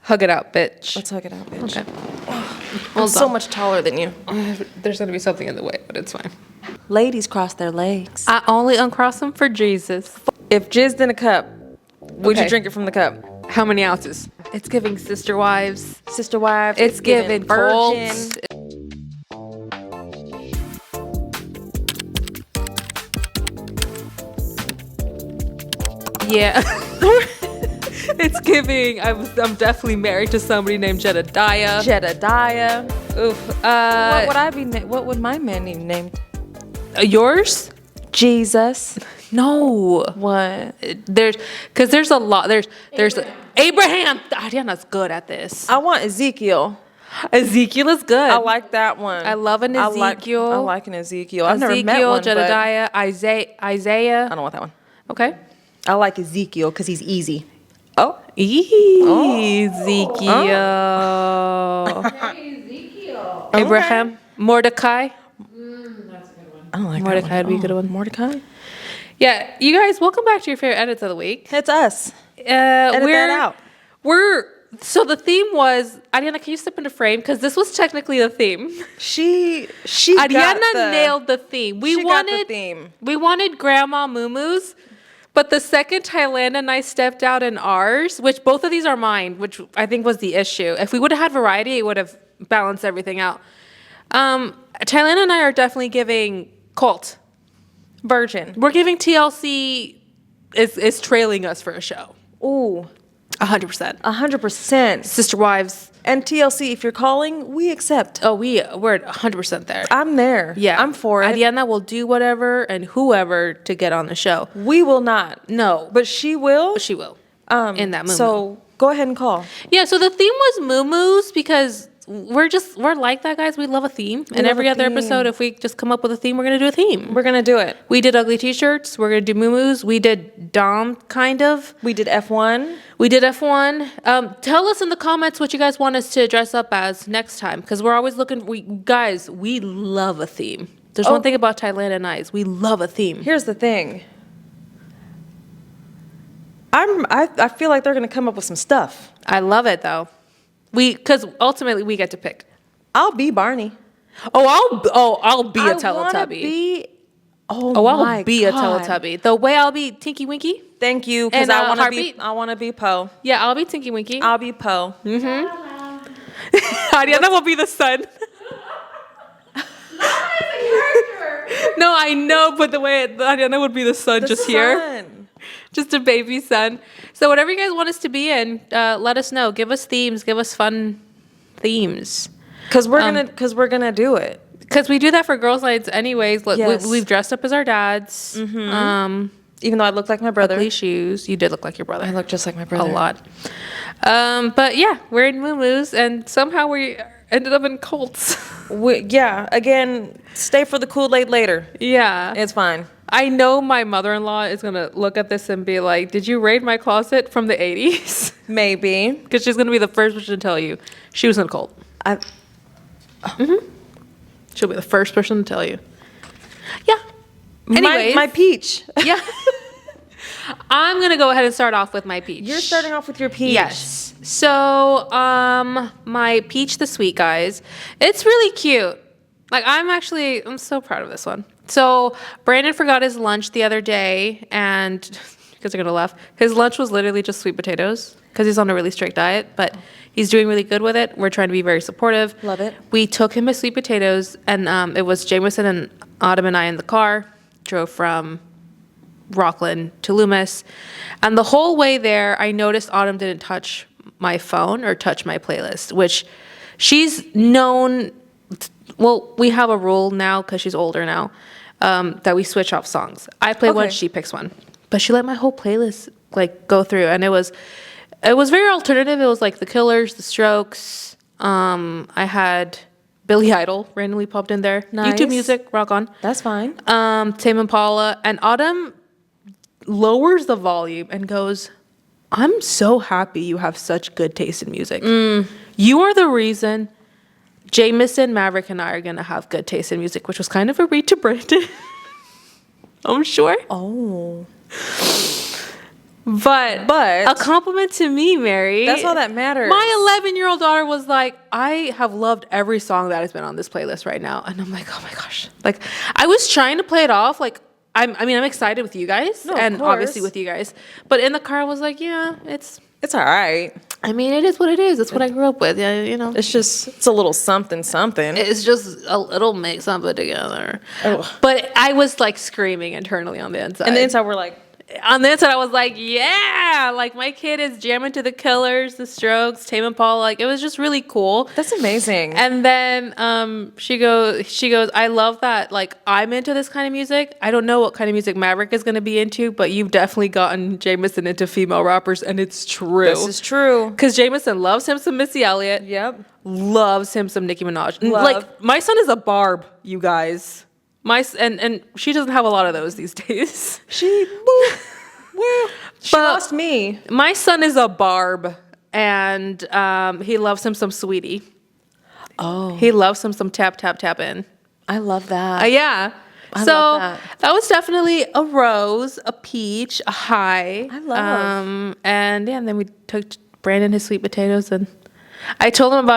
Hug it out, bitch. Let's hug it out, bitch. Okay. I'm so much taller than you. There's going to be something in the way, but it's fine. Ladies cross their legs. I only uncross them for Jesus. If jizzed in a cup, would you drink it from the cup? How many ounces? It's giving sister wives. Sister wives. It's giving virgin. Colts. Yeah. It's giving. I'm definitely married to somebody named Jedediah. Oof. What would I be? What would my man be named? Yours? Jesus. No. What? There's a lot. There's Abraham. Ariana's good at this. I want Ezekiel. Ezekiel is good. I like that one. I love an Ezekiel. I like an Ezekiel. I've never met one. Jedediah, Isaiah. I don't want that one. Okay. I like Ezekiel because he's easy. Ezekiel. Abraham. Mordecai. That's a good one. I don't like Mordecai that one. would be a good one. Mordecai? Yeah, you guys, welcome back to your favorite edits of the week. It's us. Edit that out. So the theme was, Ariana, can you step into frame? Because this was technically the theme. Ariana nailed the theme. We wanted Grandma Moo-Moo's, but the second Thailand and I stepped out in ours, which both of these are mine, which I think was the issue. If we would have had variety, it would have balanced everything out. Thailand and I are definitely giving cult. Virgin. We're giving TLC is trailing us for a show. Ooh. 100%. 100%. Sister Wives. And TLC, if you're calling, we accept. Oh, we're 100% there. I'm there. Yeah. I'm for it. Ariana will do whatever and whoever to get on the show. We will not. No. But she will. She will. In that moo. So go ahead and call. Yeah, so the theme was moo-moos because we're like that, guys. We love a theme. And every other episode, if we just come up with a theme, we're going to do a theme. We're going to do it. We did ugly t-shirts. We're going to do moo-moos. We did Dom, kind of. We did F1. Tell us in the comments what you guys want us to dress up as next time. Because we're always looking. We love a theme. There's one thing about Thailand and I is we love a theme. Here's the thing. I feel like they're going to come up with some stuff. I love it, though. Because ultimately we get to pick. I'll be Barney. I'll be a Teletubby. I'll be a Teletubby. The way I'll be Tinky Winky. Thank you, because I want to be Poe. Yeah, I'll be Tinky Winky. I'll be Poe. Mm-hmm. Ariana will be the sun. No, I know, but the way Ariana would be the sun here. Just a baby sun. So whatever you guys want us to be in, let us know. Give us themes. Give us fun themes. Because we're gonna do it. Because we do that for girls' nights anyways. Yes. We've dressed up as our dads. Mm-hmm. Even though I look like my brother. Ugly shoes. You did look like your brother. I look just like my brother. A lot. But yeah, we're in moo-moos, and somehow we ended up in Colts. Again, stay for the Kool-Aid later. Yeah. It's fine. I know my mother-in-law is going to look at this and be like, did you raid my closet from the 80s? Maybe. Because she's going to be the first person to tell you she was in a cult. She'll be the first person to tell you. Yeah. Anyways. My peach. Yeah. I'm going to go ahead and start off with my peach. You're starting off with your peach. Yes. So, my peach this week, guys, it's really cute. Like, I'm so proud of this one. So Brandon forgot his lunch the other day, and you guys are gonna laugh. His lunch was literally just sweet potatoes because he's on a really strict diet, but he's doing really good with it. We're trying to be very supportive. Love it. We took him his sweet potatoes, and it was Jameson and Autumn and I in the car. Drove from Rockland to Loomis, and the whole way there, I noticed Autumn didn't touch my phone or touch my playlist, which she's known. Well, we have a rule now because she's older now. That we switch off songs. I play one, she picks one. But she let my whole playlist go through, and it was very alternative. It was like The Killers, The Strokes. I had Billy Idol randomly popped in there. Nice. YouTube music, rock on. That's fine. Tame Impala, and Autumn lowers the volume and goes, "I'm so happy you have such good taste in music. You are the reason Jameson, Maverick, and I are going to have good taste in music," which was kind of a read to Brandon. I'm sure. Oh. But a compliment to me, Mary. That's all that matters. My 11-year-old daughter was like, I have loved every song that has been on this playlist right now. And I'm like, oh my gosh. Like, I was trying to play it off. Like, I'm excited with you guys and obviously with you guys. But in the car, I was like, yeah, it's all right. I mean, it is what it is. It's what I grew up with. Yeah, you know. It's a little something. It's just a little mix something together. Oh. But I was like screaming internally on the inside. And the inside, we're like, on the inside, I was like, yeah, like my kid is jamming to the Killers, the Strokes, Tame Impala. Like, it was just really cool. That's amazing. And then she goes, I love that. Like, I'm into this kind of music. I don't know what kind of music Maverick is going to be into, but you've definitely gotten Jameson into female rappers, and it's true. This is true. Because Jameson loves him some Missy Elliott. Yep. Loves him some Nicki Minaj. Like, my son is a barb, you guys. And she doesn't have a lot of those these days. She lost me. My son is a barb, and he loves him some Sweetie. Oh, he loves him some tap tap tap in. I love that. Yeah. I love that was definitely a rose, a peach, a high. I love. And then we took Brandon his sweet potatoes, and I told him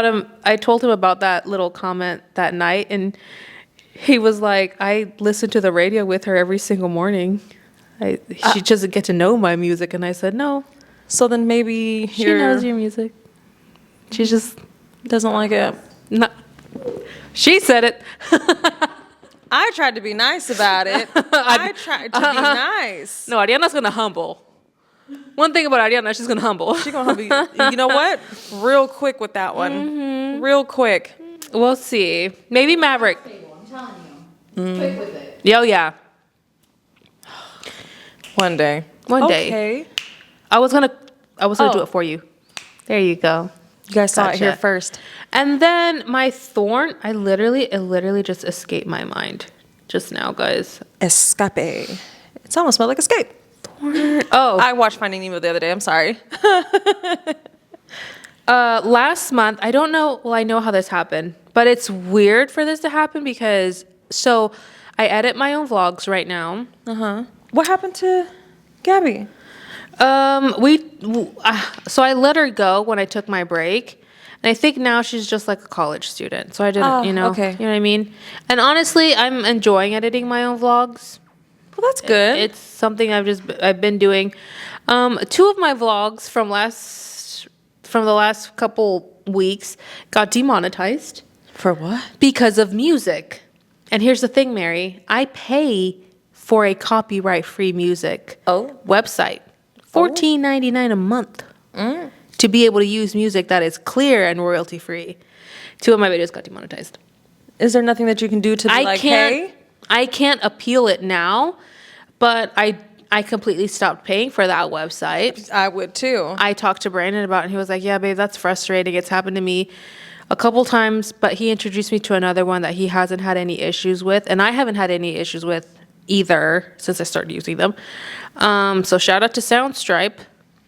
about that little comment that night, and he was like, I listen to the radio with her every single morning. She doesn't get to know my music. And I said, no. So then maybe she knows your music. She just doesn't like it. No. She said it. I tried to be nice about it. I tried to be nice. No, Ariana's going to humble. One thing about Ariana, she's going to humble. She's going to humble. You know what? Real quick with that one. Mm-hmm. Real quick. We'll see. Maybe Maverick. Telling you. Quick with it. Yo, yeah. One day. Okay. I was gonna do it for you. There you go. You guys saw it here first. And then my thorn, it literally just escaped my mind just now, guys. Escape. It's almost smelled like escape. Thorn. Oh. I watched Finding Nemo the other day. I'm sorry. Last month, I don't know. Well, I know how this happened, but it's weird for this to happen because I edit my own vlogs right now. What happened to Gabby? So I let her go when I took my break, and I think now she's just like a college student. So I didn't, okay. You know what I mean? And honestly, I'm enjoying editing my own vlogs. Well, that's good. It's something I've been doing. 2 of my vlogs from the last couple weeks got demonetized. For what? Because of music. And here's the thing, Mary. I pay for a copyright-free music website. $14.99 a month to be able to use music that is clear and royalty-free. 2 of my videos got demonetized. Is there nothing that you can do to be hey? I can't appeal it now, but I completely stopped paying for that website. I would too. I talked to Brandon about it, and he was like, yeah, babe, that's frustrating. It's happened to me a couple times, but he introduced me to another one that he hasn't had any issues with, and I haven't had any issues with either since I started using them. So shout out to Soundstripe.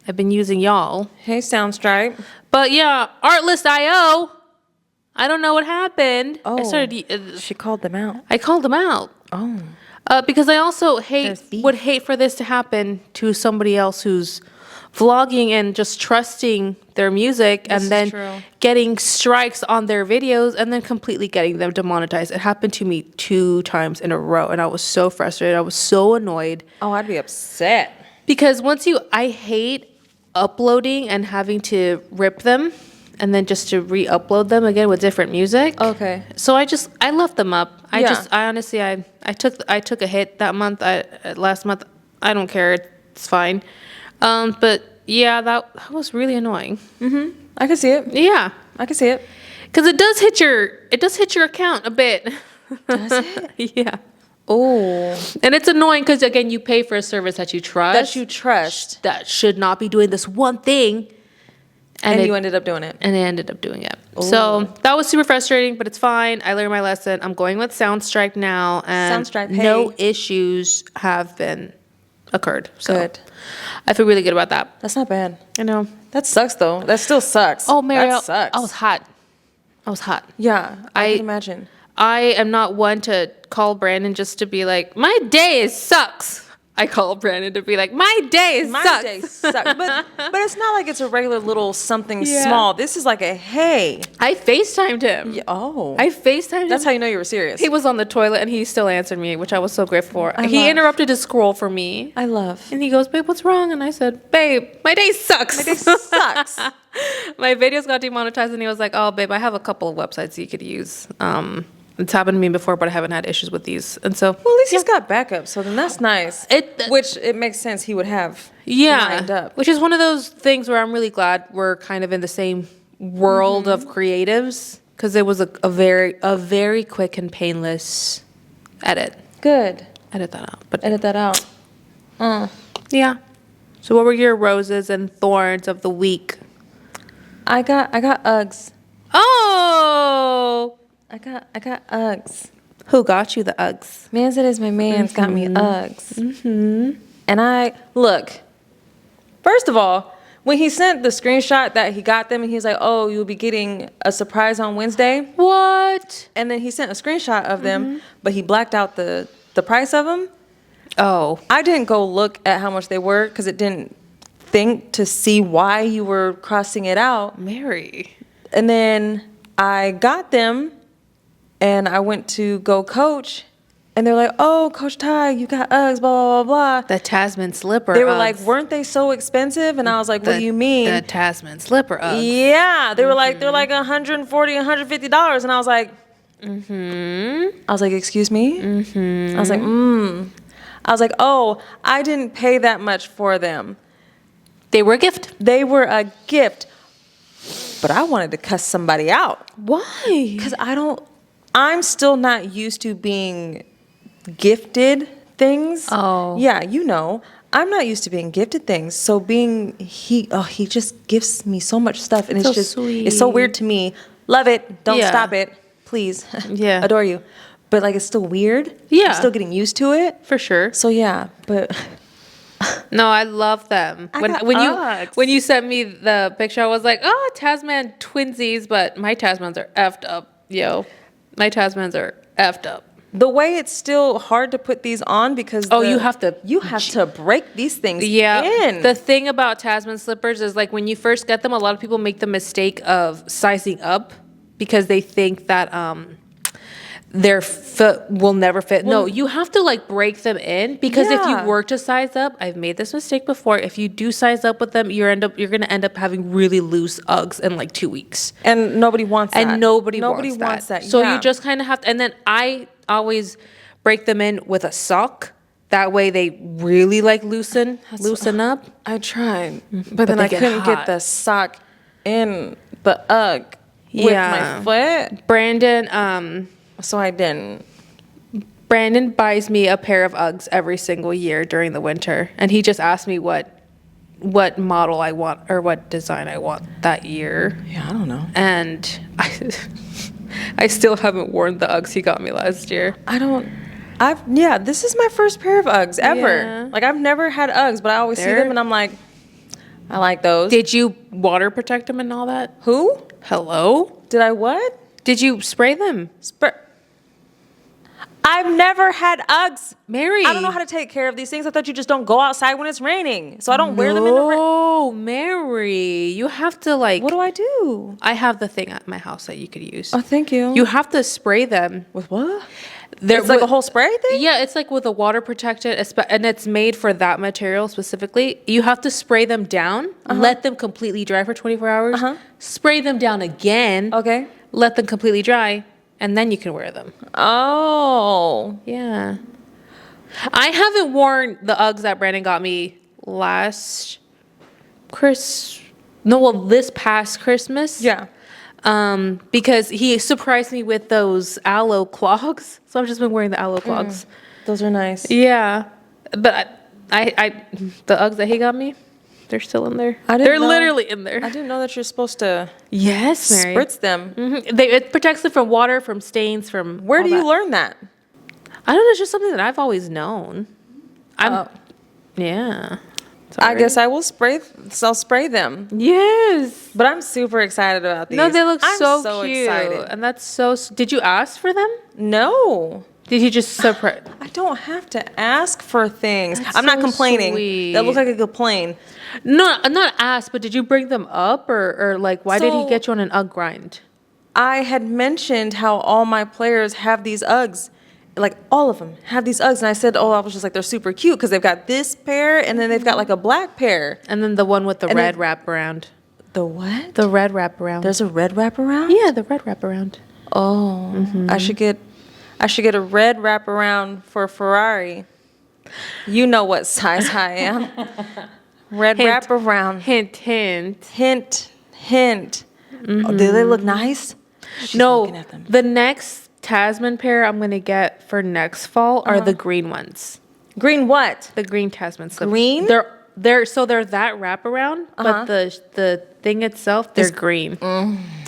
I've been using y'all. Hey, Soundstripe. But yeah, Artlist.io. I don't know what happened. She called them out. I called them out. Oh. Because I also would hate for this to happen to somebody else who's vlogging and just trusting their music and then getting strikes on their videos and then completely getting them demonetized. It happened to me 2 times in a row, and I was so frustrated. I was so annoyed. Oh, I'd be upset. Because I hate uploading and having to rip them and then just to re-upload them again with different music. Okay. So I left them up. I honestly I took a hit that month. Last month. I don't care. It's fine. But yeah, that was really annoying. Mm-hmm. I can see it. Yeah, I can see it. Because it does hit your account a bit. Does it? Yeah. Oh. And it's annoying because again, you pay for a service that you trust. That should not be doing this one thing. And you ended up doing it. And I ended up doing it. Ooh. So that was super frustrating, but it's fine. I learned my lesson. I'm going with Soundstripe now, and no issues have been occurred. So good. I feel really good about that. That's not bad. I know. That sucks though. That still sucks. Oh, Mary, that sucks. I was hot. Yeah, I can imagine. I am not one to call Brandon just to be like, my day sucks. I call Brandon to be like, my day My sucks. day sucks. But it's not like it's a regular little something Yeah. small. This is like a hey. I FaceTimed him. Oh. I FaceTimed him. That's how you know you were serious. He was on the toilet and he still answered me, which I was so grateful for. I He love. interrupted his scroll for me. I love. And he goes, babe, what's wrong? And I said, babe, my day sucks. My day sucks. My videos got demonetized and he was like, oh, babe, I have a couple of websites you could use. It's happened to me before, but I haven't had issues with these. And so, Well, at least he's got backup, so then that's nice. Which it makes sense he would have lined up. which is one of those things where I'm really glad we're kind of in the same world of creatives, because it was a very quick and painless edit. Good. Edit that out. But Edit that out. yeah. So what were your roses and thorns of the week? I got Uggs. Oh, I got Uggs. who got you the Uggs? Man said it's my man's got me Uggs. And I look. First of all, when he sent the screenshot that he got them, and he was like, "Oh, you'll be getting a surprise on Wednesday." What? And then he sent a screenshot of them, but he blacked out the price of them. Oh, I didn't go look at how much they were because it didn't think to see why you were crossing it out. Mary. And then I got them, and I went to go coach, and they're like, "Oh, Coach Ty, you got Uggs, blah, blah, blah, blah." The Tasman slipper. They were Uggs. like, "Weren't they so expensive?" And I was like, "What do you mean?" The Tasman slipper Uggs. Yeah, they were like, they're like $140, $150, and I was like, I was like, "Excuse me?" I was like, I was like, "Oh, I didn't pay that much for them. They were a gift. They were a gift." But I wanted to cuss somebody out Why? because I'm still not used to being gifted things. Oh. Yeah, you know. I'm not used to being gifted things. So he just gives me so much stuff, and it's So just sweet. it's so weird to me. Love it. Don't Yeah. stop it. Please. Yeah. Adore you. But like it's still weird. Yeah. I'm still getting used to it. For sure. So yeah, but No, I love them. I When got when Uggs. you sent me the picture, I was like, oh, Tasman twinsies, but my Tasmans are effed up, yo. My Tasmans are effed up. the way it's still hard to put these on because You have to break these things Yeah. in. The thing about Tasman slippers is like when you first get them, a lot of people make the mistake of sizing up because they think that their foot will never fit. No, you have to like break them in because if Yeah. you were to size up, I've made this mistake before. If you do size up with them, you're gonna end up having really loose Uggs in like 2 weeks. and nobody wants that. And nobody wants wants that. So yeah. you just kind of have to, and then I always break them in with a sock. That way they really like loosen up. I tried, but then they I get couldn't hot. get the sock in the Ugg with Yeah. my foot, Brandon so I didn't. buys me a pair of Uggs every single year during the winter, and he just asked me what model I want or what design I want that year. Yeah, I don't know. And I still haven't worn the Uggs he got me last year. This is my first pair of Uggs ever. Yeah. Like I've never had Uggs, but I always see them and I'm like, I like those. Did you water protect them and all that? Who? Hello? Did I what? Did you spray them? I've never had Uggs. Mary. I don't know how to take care of these things. I thought you just don't go outside when it's raining. So I don't wear them in the rain. Oh, Mary. You have to like. What do I do? I have the thing at my house that you could use. Oh, thank you. You have to spray them. with what? They're It's like a with- whole spray thing? Yeah, it's like with a water protectant, and it's made for that material specifically. You have to spray them down, let them completely dry for 24 hours, spray them down again, Okay. let them completely dry, and then you can wear them. Oh. Yeah. I haven't worn the Uggs that Brandon got me this past Christmas. Yeah. Because he surprised me with those aloe clogs. So I've just been wearing the aloe clogs. Those are nice. Yeah. But I the Uggs that he got me, they're still in there. They're know- literally in there. I didn't know that you're supposed to Yes, Mary. spritz them. It protects them from water, from stains, from Where all do you that. learn that? I don't know. It's just something that I've always known. Yeah. I guess I'll spray them. Yes. But I'm super excited about these. No, they look I'm so cute. excited. And that's so. Did you ask for them? No. Did he just surprise? I don't have to ask for things. That's I'm not so complaining. sweet. That looks like a complaint. No, not ask, but did you bring them up or like why did he So- get you on an UGG grind? I had mentioned how all my players have these Uggs. Like all of them have these Uggs. And I said, I was just like, they're super cute because they've got this pair and then they've got like a black pair. And then the one with the And red then- wraparound. The what? The red wraparound. There's a red wraparound? Yeah, the red wraparound. Oh, I should get a red wraparound for Ferrari. You know what size I am. Red Hint. wraparound. Hint, hint. Hint. Oh, do they look nice? She's No, looking at them. the next Tasman pair I'm gonna get for next fall are the green ones. Green what? The green Tasman slippers. Green? They're that wraparound, but the thing itself they're green.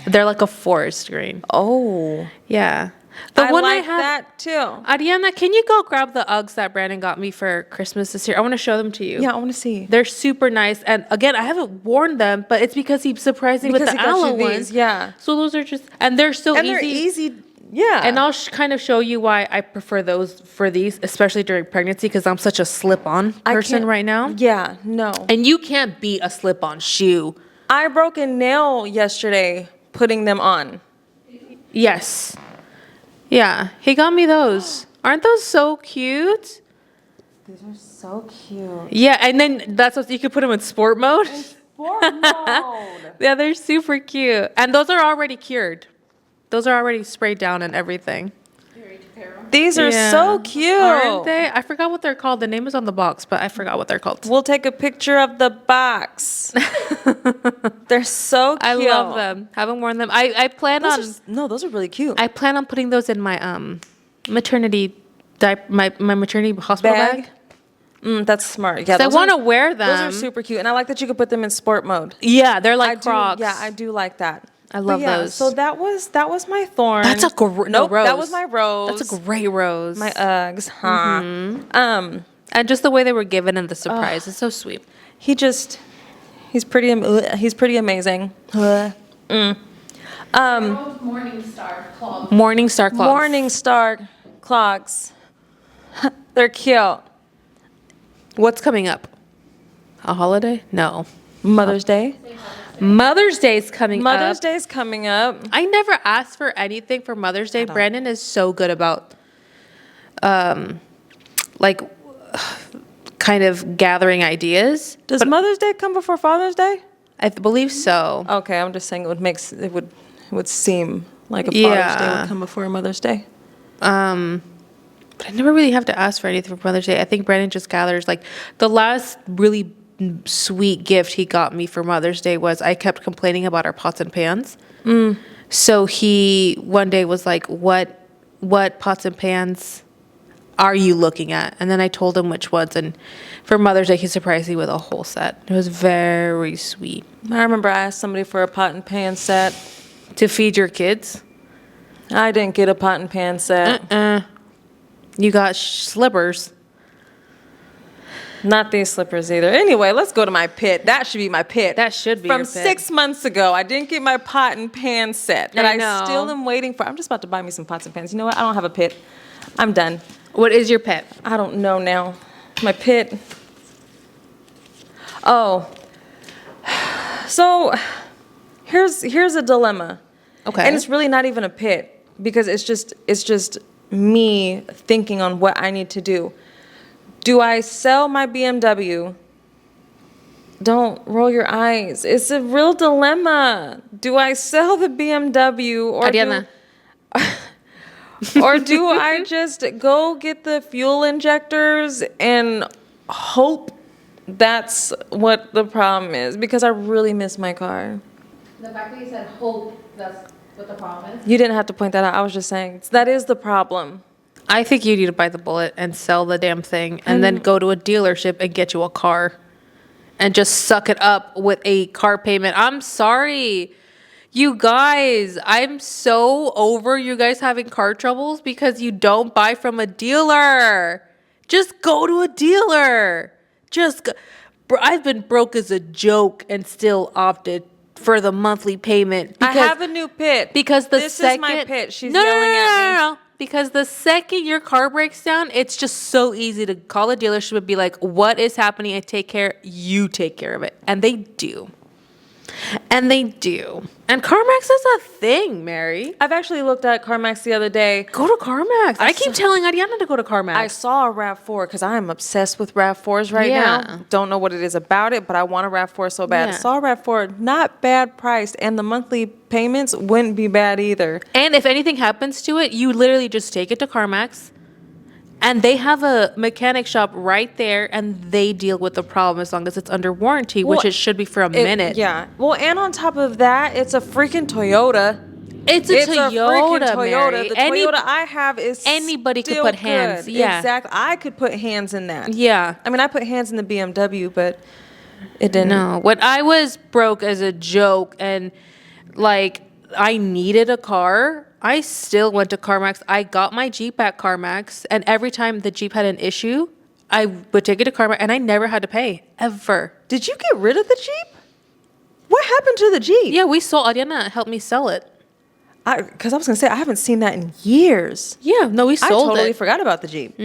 They're like a forest green. Oh, Yeah. The I one like I have. that too. Ariana, can you go grab the Uggs that Brandon got me for Christmas this year? I want to show them to you. Yeah, I want to see. They're super nice. And again, I haven't worn them, but it's because he surprised me with Because the he got you aloe these, ones. yeah. So those are just, and they're so And easy. they're easy. Yeah. And I'll kind of show you why I prefer those for these, especially during pregnancy, because I'm such a slip-on I person can't- right now. Yeah, no. And you can't beat a slip-on shoe. I broke a nail yesterday putting them on. Yes. Yeah, he got me those. Aren't those so cute? These are so cute. Yeah, and then that's what you could put them in sport mode. Sport mode. Yeah, they're super cute. And those are already cured. Those are already sprayed down and everything. These are Yeah. so cute. Aren't they? I forgot what they're called. The name is on the box, but I forgot what they're called. We'll take a picture of the box. They're so cute. I love them. Haven't worn them. I plan Those on no, those are really cute. I plan on putting those in my maternity my maternity hospital bag. That's smart. Yeah, I those want to are- wear them. Those are super cute, and I like that you could put them in sport mode. Yeah, they're like I do, Crocs. yeah, I do like that. I love But yeah, those. So that was my thorn. That's a great nope. rose. That was my rose. That's a great rose. My Uggs, huh? And just the way they were given and the surprise is so sweet. He's pretty amazing. Morningstar clog. Morning Star clogs. Morning Star clogs. They're cute. What's coming up? A holiday? No. Mother's Day. Mother's Day is coming Mother's up. Day's coming up. I never asked for anything for Mother's Day. Brandon is so good about, like, kind of gathering ideas. Does Mother's Day come before Father's Day? I believe so. Okay, I'm just saying it would seem like a Father's Day Yeah. would come before Mother's Day. But I never really have to ask for anything for Mother's Day. I think Brandon just gathers. Like, the last really sweet gift he got me for Mother's Day was I kept complaining about our pots and pans. So he one day was like, what pots and pans are you looking at? And then I told him which ones. And for Mother's Day, he surprised me with a whole set. It was very sweet. I remember I asked somebody for a pot and pan set. To feed your kids? I didn't get a pot and pan set. You got slippers. Not these slippers either. Anyway, let's go to my pit. That should be my pit. That should be From your pit. 6 months ago, I didn't get my pot and pan set that I I, know. still am waiting for. I'm just about to buy me some pots and pans. You know what? I don't have a pit. I'm done. What is your pet? I don't know now. My pit. Oh. So here's a dilemma. Okay. And it's really not even a pit because it's just me thinking on what I need to do. Do I sell my BMW? Don't roll your eyes. It's a real dilemma. Do I sell the BMW or Ariana. or do I just go get the fuel injectors and hope that's what the problem is? Because I really miss my car. The fact that you said hope, that's what the problem is. You didn't have to point that out. I was just saying that is the problem. I think you need to bite the bullet and sell the damn thing and then go to a dealership and get you a car and just suck it up with a car payment. I'm sorry. You guys, I'm so over you guys having car troubles because you don't buy from a dealer. Just go to a dealer. Just go. I've been broke as a joke and still opted for the monthly payment. I have a new pit. Because the this second is my pit. She's no, yelling at me. No. because the second your car breaks down, it's just so easy to call a dealership and be like, what is happening? And you take care of it. And they do. And they do. And CarMax is a thing, Mary. I've actually looked at CarMax the other day. Go to CarMax. I keep telling Ariana to go to CarMax. I saw a RAV4 because I am obsessed with RAV4s right now. Don't know what it is about it, but I want a RAV4 so bad. Yeah. Saw a RAV4, not bad priced, and the monthly payments wouldn't be bad either. And if anything happens to it, you literally just take it to CarMax. And they have a mechanic shop right there, and they deal with the problem as long as it's under warranty, which Well, it should be for a minute. Yeah. Well, and on top of that, it's a freaking Toyota. It's a Toyota, freaking Toyota. Mary. The Toyota I have is anybody could still put hands. good. Yeah. Exactly. I could put hands in that. Yeah. I mean, I put hands in the BMW, but it didn't. No. When I was broke as a joke and like I needed a car, I still went to CarMax. I got my Jeep at CarMax, and every time the Jeep had an issue, I would take it to CarMax, and I never had to pay, ever. Did you get rid of the Jeep? What happened to the Jeep? Yeah, we sold. Ariana helped me sell it. Because I was going to say, I haven't seen that in years. Yeah, no, we I sold totally it. forgot about the Jeep.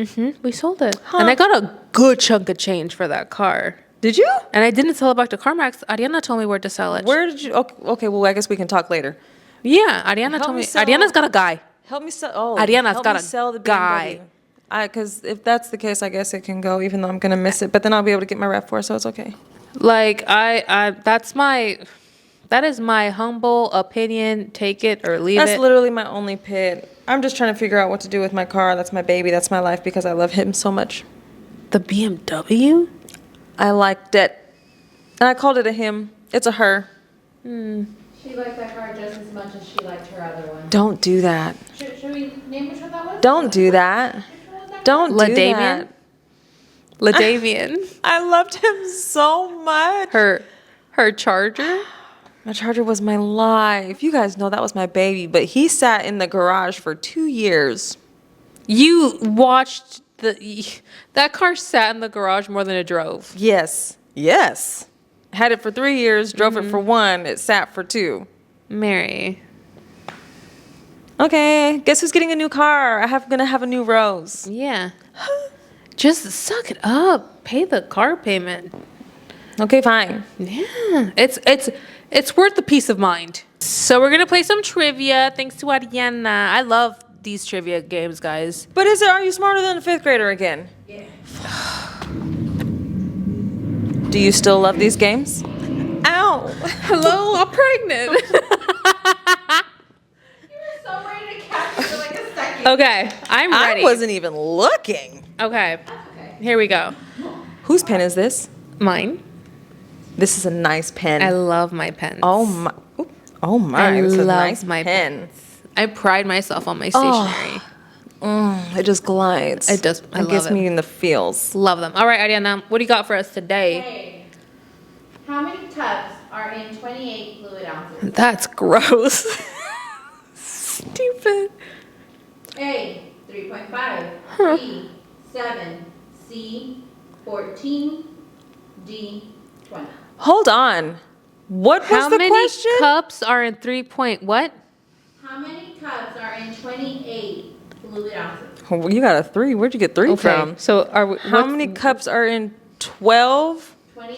We sold it. And I got a good chunk of change for that car. Did you? And I didn't sell it back to CarMax. Ariana told me where to sell it. Where did you? Okay, well, I guess we can talk later. Yeah, Ariana Help told me me. sell- Ariana's got a guy. Help me sell. Oh, Ariana's help got me a sell the guy. BMW. Because if that's the case, I guess it can go, even though I'm going to miss it. But then I'll be able to get my RAV4, so it's okay. Like that is my humble opinion. Take it or leave That's it. literally my only pit. I'm just trying to figure out what to do with my car. That's my baby. That's my life because I love him so much. The BMW? I liked it. And I called it a him. It's a her. She liked that car just as much as she liked her other one. Don't do that. Should we name which one that was? Don't do that. Which one was that? Don't do LaDavian? that. LaDavian. I loved him so much. Her Charger. My Charger was my life. You guys know that was my baby, but he sat in the garage for 2 years. You watched that car sat in the garage more than it drove. Yes. Yes. Had it for 3 years, drove it for 1, it sat for 2. Mary. Okay, guess who's getting a new car? Gonna have a new Rose. Yeah. Just suck it up. Pay the car payment. Okay, fine. Yeah. It's worth the peace of mind. So we're gonna play some trivia. Thanks to Ariana. I love these trivia games, guys. But are you smarter than a 5th grader again? Yeah. Do you still love these games? Ow! Hello, I'm pregnant. You were so ready to catch it for like a second. Okay, I'm ready. I wasn't even looking. Okay, Okay. here we go. Whose pen is this? Mine. This is a nice pen. I love my pens. Oh my! Oop. Oh my! I This is a love nice my pen. pens. I pride myself on my stationery. It just glides. It does. I It gets love it. me in the feels. Love them. All right, Ariana, what do you got for us today? Okay. How many cups are in 28 fluid ounces? That's gross. Stupid. A, 3.5. B, 7. C, 14. D, 20. Hold on. What was How the many question? cups are in 3 point what? How many cups are in 28 fluid ounces? Oh, you got a 3. Where'd you get 3 from? So are we, How many cups are in 12? 28.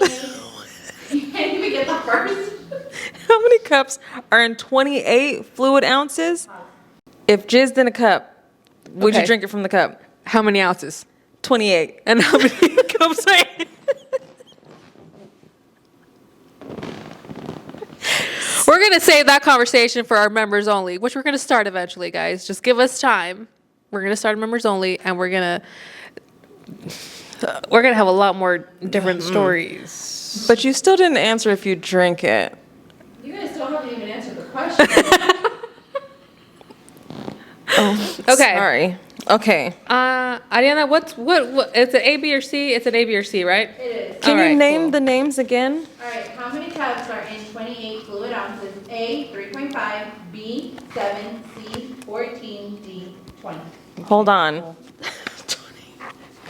You can't even get the first. How many cups are in 28 fluid ounces? If jizzed in a cup, would you Okay. drink it from the cup? How many ounces? 28. And how many cups are in? We're going to save that conversation for our members only, which we're going to start eventually, guys. Just give us time. We're going to start members only, and we're going to have a lot more different stories. But you still didn't answer if you drink it. You guys still haven't even answered the question. Okay. Sorry. Okay. Ariana, what? It's an A, B, or C? It's an A, B, or C, right? It is. Can All you right, name cool. the names again? All right, how many cups are in 28 fluid ounces? A, 3.5. B, 7. C, 14. D, 20. Hold on.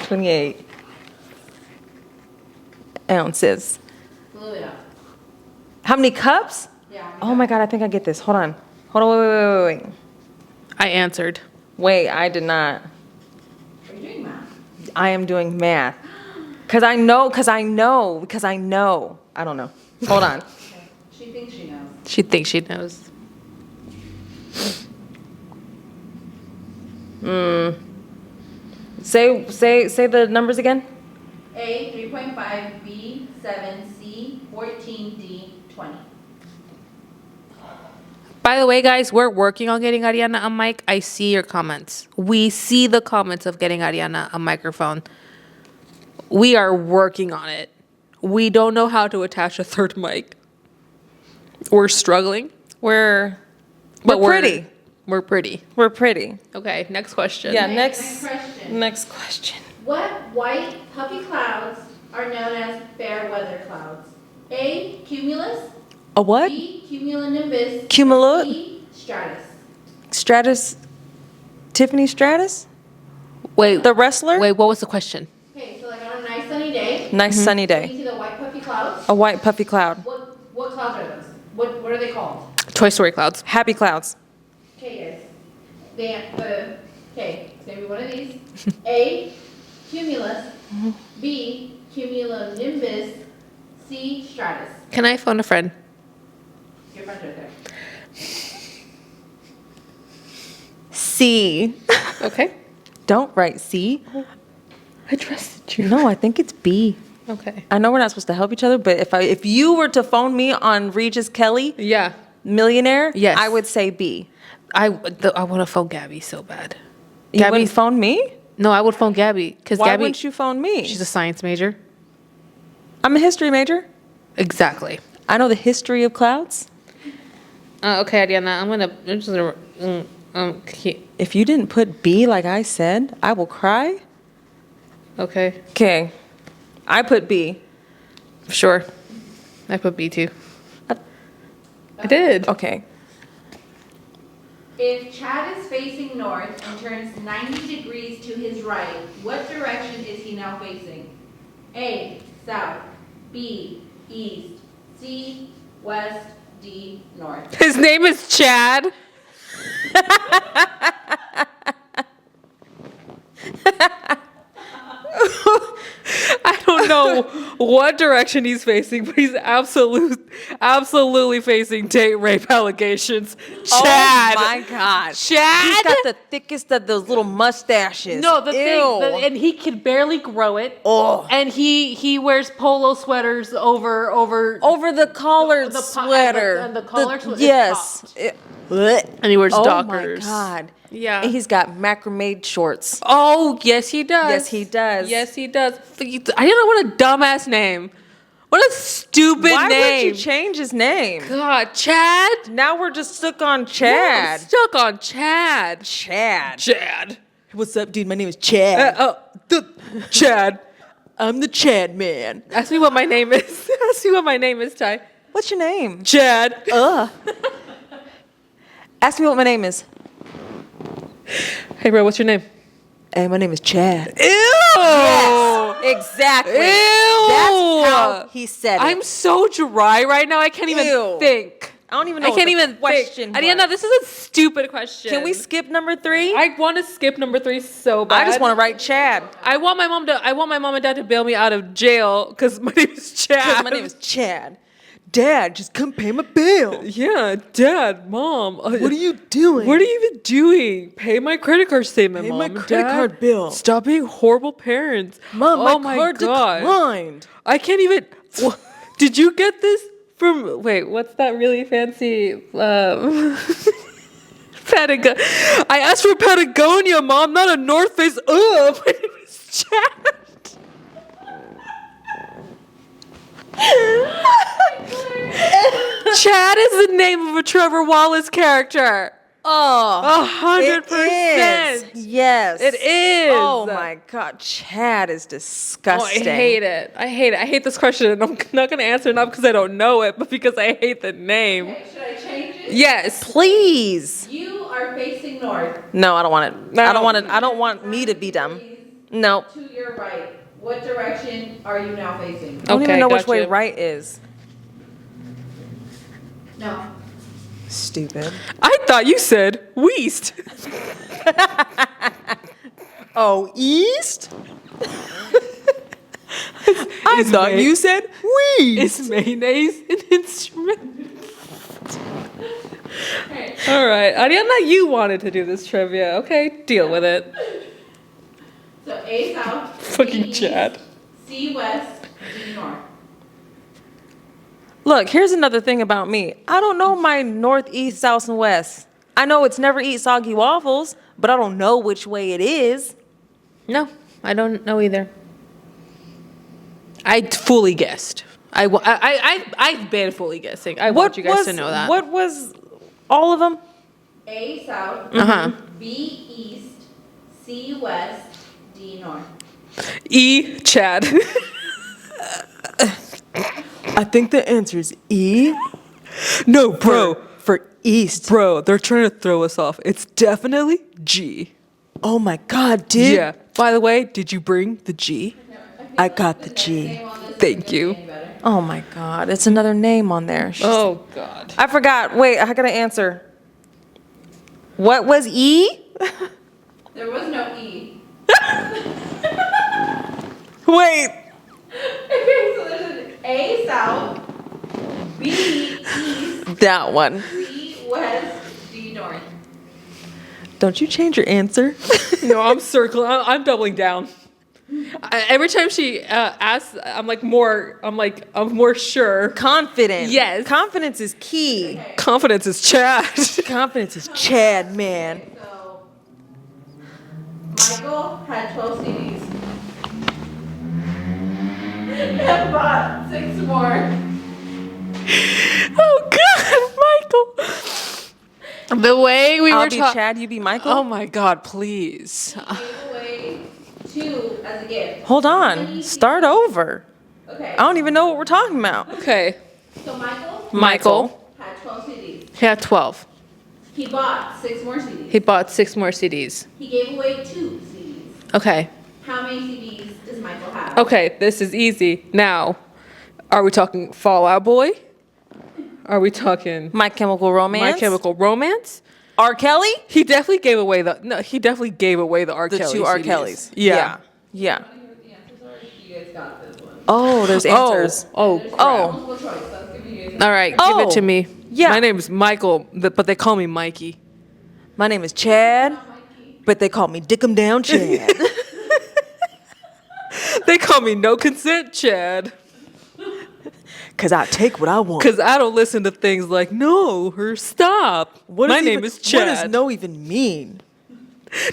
28 ounces. Fluid ounces. How many cups? Yeah. Oh my God, I think I get this. Hold on. Hold on, wait. I answered. Wait, I did not. Are you doing math? I am doing math. Because I know. I don't know. Hold on. Okay. She thinks she knows. She thinks she knows. Say the numbers again. A, 3.5, B, 7, C, 14, D, 20. By the way, guys, we're working on getting Ariana a mic. I see your comments. We see the comments of getting Ariana a microphone. We are working on it. We don't know how to attach a third mic. We're struggling. We're But pretty. We're pretty. We're pretty. Okay, next question. Yeah, Okay, next question. next question. What white puffy clouds are known as fair weather clouds? A, cumulus. A what? B, cumulonimbus. Cumulo- C, stratus. Stratus? Tiffany Stratus? Wait, The wrestler? wait, what was the question? Okay, so like on a nice sunny day, Nice sunny you day. see the white puffy clouds. A white puffy cloud. What clouds are those? What are they called? Toy Story clouds. Happy clouds. Okay, guys. Okay, it's gonna be one of these. A, cumulus. B, cumulonimbus. C, stratus. Can I phone a friend? Your friend's right there. C. Okay. Don't write C. I trusted you. No, I think it's B. Okay. I know we're not supposed to help each other, but if you were to phone me on Regis Kelly, Yeah. millionaire, Yes. I would say B. I want to phone Gabby so bad. You wouldn't phone me? No, I would phone Gabby because Why Gabby. wouldn't you phone me? She's a science major. I'm a history major. Exactly. I know the history of clouds. Okay, Ariana, I'm just gonna. If you didn't put B like I said, I will cry. Okay, Okay. I put B. sure. I put B too. I did. Okay. If Chad is facing north and turns 90 degrees to his right, what direction is he now facing? A, south. B, east. C, west. D, north. His name is Chad. I don't know what direction he's facing, but he's absolutely facing date rape allegations. Chad. Oh my God. Chad. He's got the thickest of those little mustaches. No, the Ew. thing, and he can barely grow it. Oh. And he wears polo sweaters over Over the collared The po- sweater. and the collared sweater is Yes. and he wears Oh Dockers. my God. Yeah. And he's got macrame shorts. Oh, yes, he does. Yes, he does. Yes, he does. I don't know what a dumbass name. What a stupid Why name. would you change his name? God, Chad? Now we're just stuck on I'm Chad. stuck on Chad. Chad. Chad. What's up, dude? My name is Chad. Chad. I'm the Chad man. Ask me what my name is. Ask me what my name is, Ty. What's your name? Chad. Ask me what my name is. Hey, bro, what's your name? Hey, my name is Chad. Ew. Yes, exactly. Ew. That's how he said it. I'm so dry right now. I can't even Ew. think. I don't even know I what can't the even question think. Ariana, was. this is a stupid question. Can we skip number 3? I want to skip number 3 so bad. I just want to write Chad. I want my mom and dad to bail me out of jail because my name is Chad. Because my name is Chad. Dad, just come pay my bill. Yeah, Dad, Mom. What are you doing? What are you even doing? Pay my credit card statement, Pay Mom. my and credit Dad. card bill. Stop being horrible parents. Mom, oh my card declined. I can't even. Did you get this from? Wait, what's that really fancy? Patagonia. I asked for Patagonia, Mom, not a North Face. My name is Chad. Chad is the name of a Trevor Wallace character. Oh, 100%. Yes. It is. Oh my God, Chad is Oh, disgusting. I hate it. I hate this question, and I'm not going to answer it not because I don't know it, but because I hate the name. Okay, should I change it? Yes. Please. You are facing north. No, I don't want it. No. I don't want it. I don't want me to be dumb. No. To your right. What direction are you now facing? I don't Okay, even know which gotcha. way right is. No. Stupid. I thought you said Weast. Oh, east? I thought you said weed. Is mayonnaise an instrument? All right, Ariana, you wanted to do this trivia. Okay, deal with it. So A south, B Fucking east, Chad. C west, D north. Look, here's another thing about me. I don't know my north, east, south, and west. I know it's never eat soggy waffles, but I don't know which way it is. No, I don't know either. I fully guessed. I've been fully guessing. I want you guys to know that. What was all of them? A south, Uh-huh. B east, C west, D north. E, Chad. I think the answer is E. No, bro. For east. Bro, they're trying to throw us off. It's definitely G. Oh my God, dude. Yeah. By the way, did you bring the G? I got the G. Thank you. Oh my God, it's another name on there. Oh, God. I forgot. Wait, I gotta answer. What was E? There was no E. Wait. Okay, so there's an A south, B east, That one. C west, D north. Don't you change your answer? No, I'm circling. I'm doubling down. Every time she asks, I'm more sure. Confident. Yes. Confidence is key. Okay. Confidence is Chad. Confidence is Chad, man. So Michael had 12 CDs. And bought 6 more. Oh, God, Michael. The way we I'll were be talking. Chad, you be Michael. Oh, my God, please. He gave away 2 as a gift. Hold How on. many Start CDs? over. Okay. I don't even know what we're talking about. Okay. So Michael Michael. had 12 CDs. He had 12. He bought 6 more CDs. He bought 6 more CDs. He gave away 2 CDs. Okay. How many CDs does Michael have? Okay, this is easy. Now, are we talking Fall Out Boy? Are we talking My Chemical Romance. My Chemical Romance? R. Kelly. He definitely gave away the R. The Kelly 2 R. CDs. Kellys. Yeah. Yeah. The answers are, you guys got this one. Oh, there's answers. Oh. There's Oh. multiple choice. So let's give you guys. All right, give Oh, it to me. yeah. My name is Michael, but they call me Mikey. My name is Chad, Mikey. but they call me Dickum Down Chad. They call me No Consent Chad. Cause I take what I want. Because I don't listen to things like no or stop. What My does name even- is Chad. What does no even mean?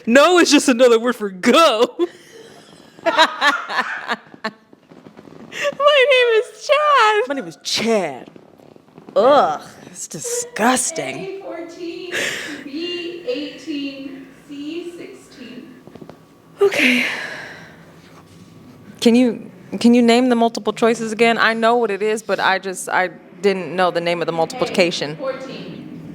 No is just another word for go. My name is Chad. My name is Chad. Ugh, it's disgusting. A14, B18, C16. Okay. Can you name the multiple choices again? I know what it is, but I didn't know the name of the multiplication. A14,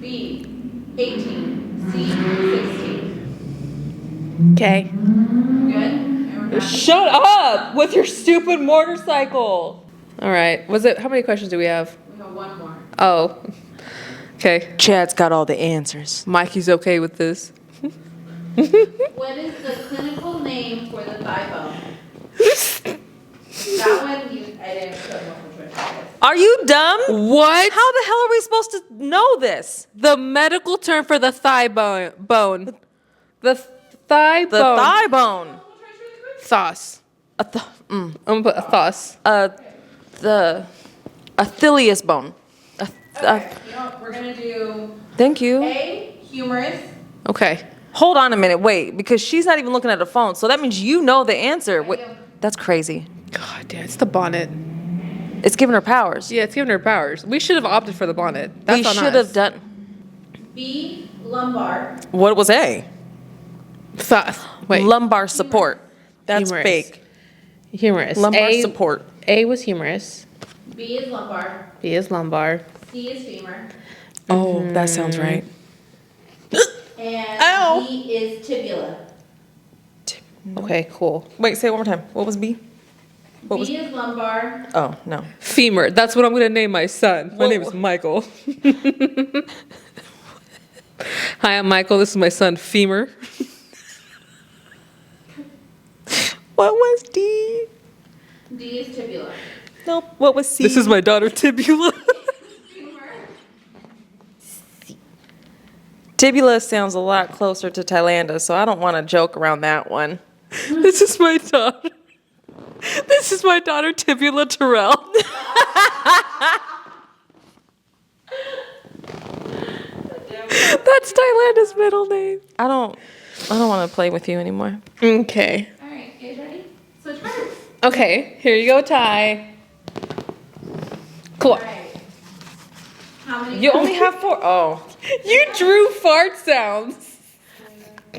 B18, C16. Okay. Good? And we're back. Shut up with your stupid motorcycle. All right. How many questions do we have? We have 1 more. Oh. Okay. Chad's got all the answers. Mikey's okay with this. What is the clinical name for the thigh bone? That one, I didn't put multiple choice. Are you dumb? What? How the hell are we supposed to know this? The medical term for the thigh bone. The thigh The bone. thigh bone. Thos. I'm gonna put a thos. The Achilles bone. Okay, you know what? We're going to do Thank you. A, humerus. Okay. Hold on a minute, wait, because she's not even looking at the phone, so that means you know the answer. Wait, do. that's crazy. God damn, it's the bonnet. It's giving her powers. Yeah, it's giving her powers. We should have opted for the bonnet. That's We on should us. have done. B, lumbar. What was A? Wait. Lumbar support. That's Humerus. fake. Humerus. Lumbar support. A was humerus. B is lumbar. B is lumbar. C is femur. Oh, that sounds right. And Ow. D is tibula. Okay, cool. Wait, say it one more time. What was B? What was? B is lumbar. Oh no. Femur. That's what I'm gonna name my son. My Whoa. name is Michael. Hi, I'm Michael. This is my son, Femur. What was D? D is tibula. Nope. What was C? This is my daughter, Tibula. Femur. Tibula sounds a lot closer to Thailander, so I don't want to joke around that one. This is my daughter. This is my daughter, Tibula Terrell. That's Thailanda's middle name. I don't want to play with you anymore. Okay. All right, you guys ready? Switch parts. Okay, here you go, Ty. Cool. All right. How many? You only have 4. Oh, You drew fart sounds.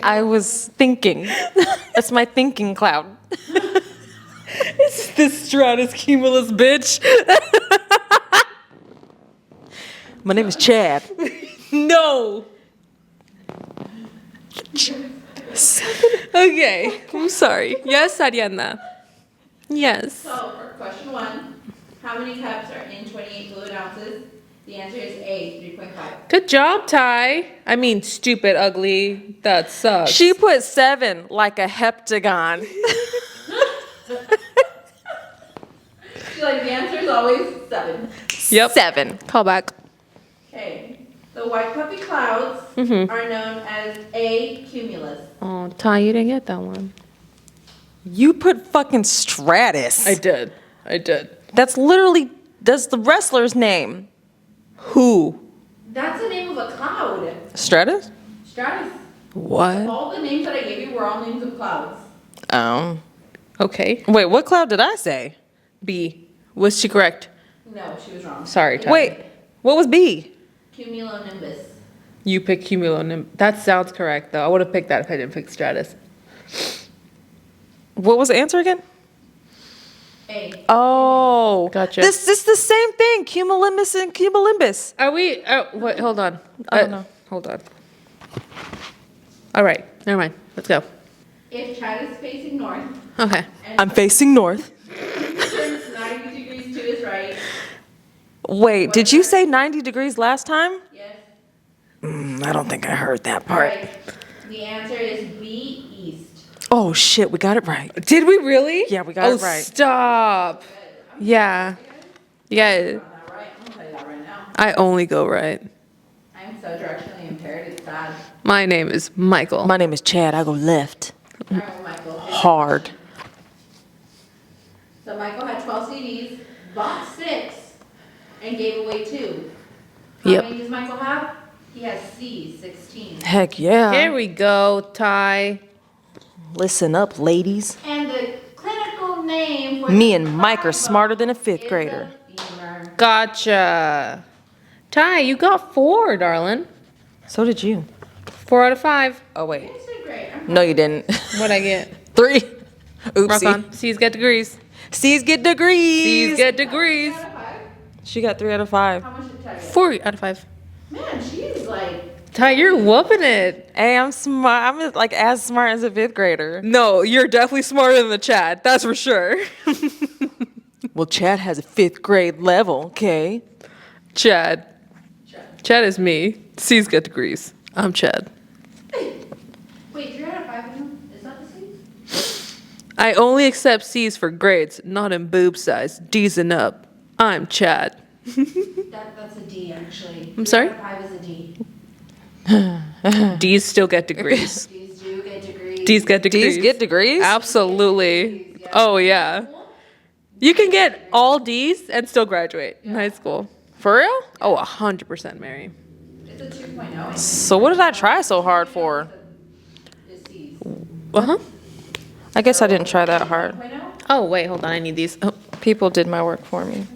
I was thinking. That's my thinking cloud. It's this Stratus cumulus bitch. My name is Chad. No. Okay, I'm sorry. Yes, Ariana. Yes. So for question 1, how many cups are in 28 fluid ounces? The answer is A, 3.5. Good job, Ty. I mean, stupid, ugly. That sucks. She put 7 like a heptagon. She's like, the answer is always 7. Yep. 7. Call back. Okay. The white puffy clouds Mm-hmm. are known as A, cumulus. Oh, Ty, you didn't get that one. You put fucking Stratus. did. That's the wrestler's name. Who? That's the name of a cloud. Stratus? Stratus. What? All the names that I gave you were all names of clouds. Okay. Wait, what cloud did I say? B. Was she correct? No, she was wrong. Sorry, Ty. Wait, what was B? Cumulonimbus. You picked cumulonimbus. That sounds correct, though. I would have picked that if I didn't pick Stratus. What was the answer again? A. Oh, Gotcha. This is the same thing. Cumulonimbus and cumulonimbus. Are we? Wait, hold on. I don't know. Hold on. All right. Never mind. Let's go. If Chad is facing north Okay. and I'm facing north. turns 90 degrees to his right, Wait, did you say 90 degrees last time? yes, I don't think I heard that part. right, the answer is B, east. Oh shit, we got it right. Did we really? Yeah, we got it right. Stop. Yeah. Yeah. Not right. I'm gonna tell you that right now. I only go right. I'm so directionally impaired. It's sad. My name is Michael. My name is Chad. I go left. All right, Michael. Hard. So Michael had 12 CDs, bought 6, and gave away 2. How Yep. many does Michael have? He has C, 16. Heck yeah. Here we go, Ty. Listen up, ladies. And the clinical name for Me the and Mike are five smarter than a fifth is grader. the femur. Gotcha. Ty, you got 4, darling. So did you. 4 out of 5. Oh wait. You guys did great. I'm No, you didn't. What'd I get? 3. Rock Oopsie. on. C's get degrees. C's get degrees. C's get degrees. 3 out of 5. She got 3 out of 5. How much did Ted get? 4 out of 5. Man, she's like, Ty, you're whooping it. Hey, I'm smart. I'm like as smart as a 5th grader. No, you're definitely smarter than the Chad. That's for sure. Well, Chad has a 5th grade level, okay? Chad. Chad is me. C's get degrees. I'm Chad. wait, 3 out of 5 of them? Is that the C? I only accept C's for grades, not in boob size. D's and up. I'm Chad. That's a D, actually. I'm sorry? 3 out of 5 is a D. D's still get degrees. These do get degrees. D's get degrees. D's get degrees? Absolutely. Oh, yeah. You can get all D's and still graduate in high school. For real? Oh, 100%, Mary. It's a 2.0. So what did I try so hard for? Is C's. Uh-huh. I guess I didn't try that hard. 1.0? Oh, wait, hold on. I need these. Oh. People did my work for me.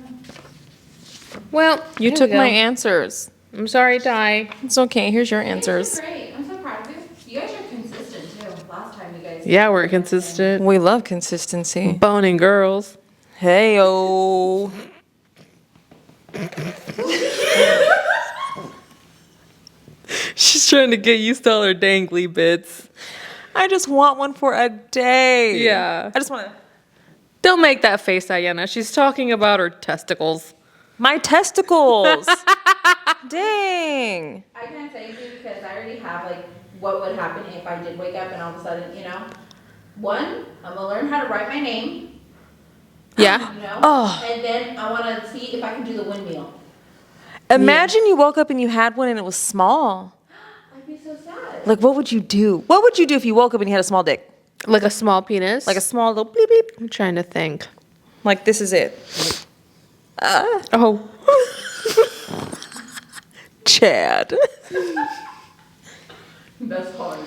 Well, You here took we go. my answers. I'm sorry, Ty. It's okay. Here's your You guys answers. are great. I'm so proud of you. You guys are consistent, too. Last time you guys. Yeah, we're consistent. We love consistency. Boning girls. Hey-o. She's trying to get used to all her dangly bits. I just want one for a day. Yeah. I just want to. Don't make that face, Diana. She's talking about her testicles. My testicles. Dang. I can't say anything because I already have like what would happen if I did wake up and all of a sudden, you know. One, I'm gonna learn how to write my name. Yeah. You know. Oh. And then I want to see if I can do the windmill. Imagine you woke up and you had one and it was small. I'd be so sad. Like, what would you do? What would you do if you woke up and you had a small dick? Like a small penis. Like a small little bleep bleep. I'm trying to think. Like, this is it. Oh. Chad. That's hard.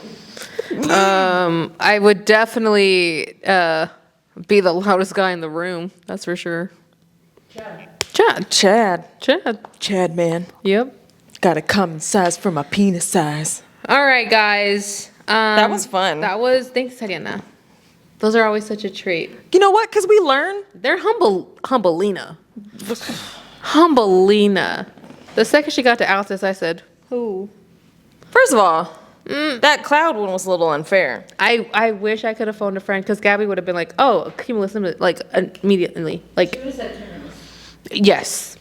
I would definitely be the loudest guy in the room. That's for sure. Chad. Chad, man. Yep. Gotta come in size for my penis size. All right, guys. That was fun. Thanks, Tatiana. Those are always such a treat. You know what? Because we learn. They're humbleina. Humbleina. The second she got to Altus, I said, who? First of all, that cloud one was a little unfair. I wish I could have phoned a friend because Gabby would have been like, oh, cumulus, like immediately. Like, She would have said cumulus. yes.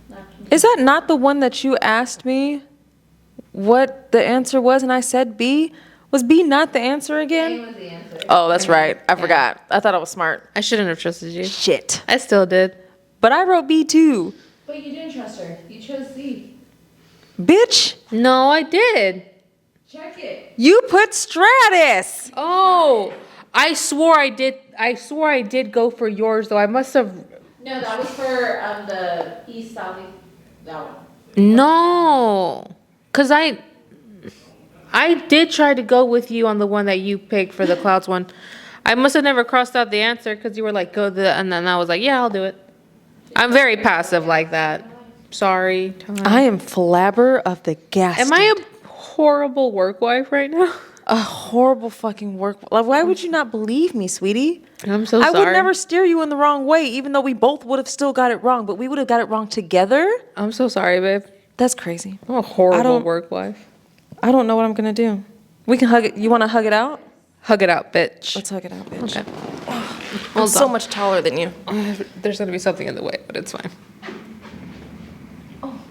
Not cumulus. Is that not the one that you asked me what the answer was and I said B? Was B not the answer A again? was the answer. Oh, that's right. I forgot. I thought I was smart. I shouldn't have trusted you. Shit. I still did. But I wrote B too. But you didn't trust her. You chose C. Bitch, No, I did. Check it. you put Stratus. Oh, I swore I did. I swore I did go for yours, though. I must have. No, that was for the east, south, that one. No, because I did try to go with you on the one that you picked for the clouds one. I must have never crossed out the answer because you were like, go and then I was like, yeah, I'll do it. I'm very passive like that. Sorry. I am flabber of the gas. Am I a horrible work wife right now? a horrible fucking work? Like, why would you not believe me, sweetie? I'm so I sorry. would never steer you in the wrong way, even though we both would have still got it wrong, but we would have got it wrong together. I'm so sorry, babe. That's crazy. I'm a horrible don't- work wife. I don't know what I'm gonna do. We can hug it. You want to hug it out? Hug it out, bitch. Let's hug it out, bitch. Okay. I'm Hold so on. much taller than you. There's gonna be something in the way, but it's fine.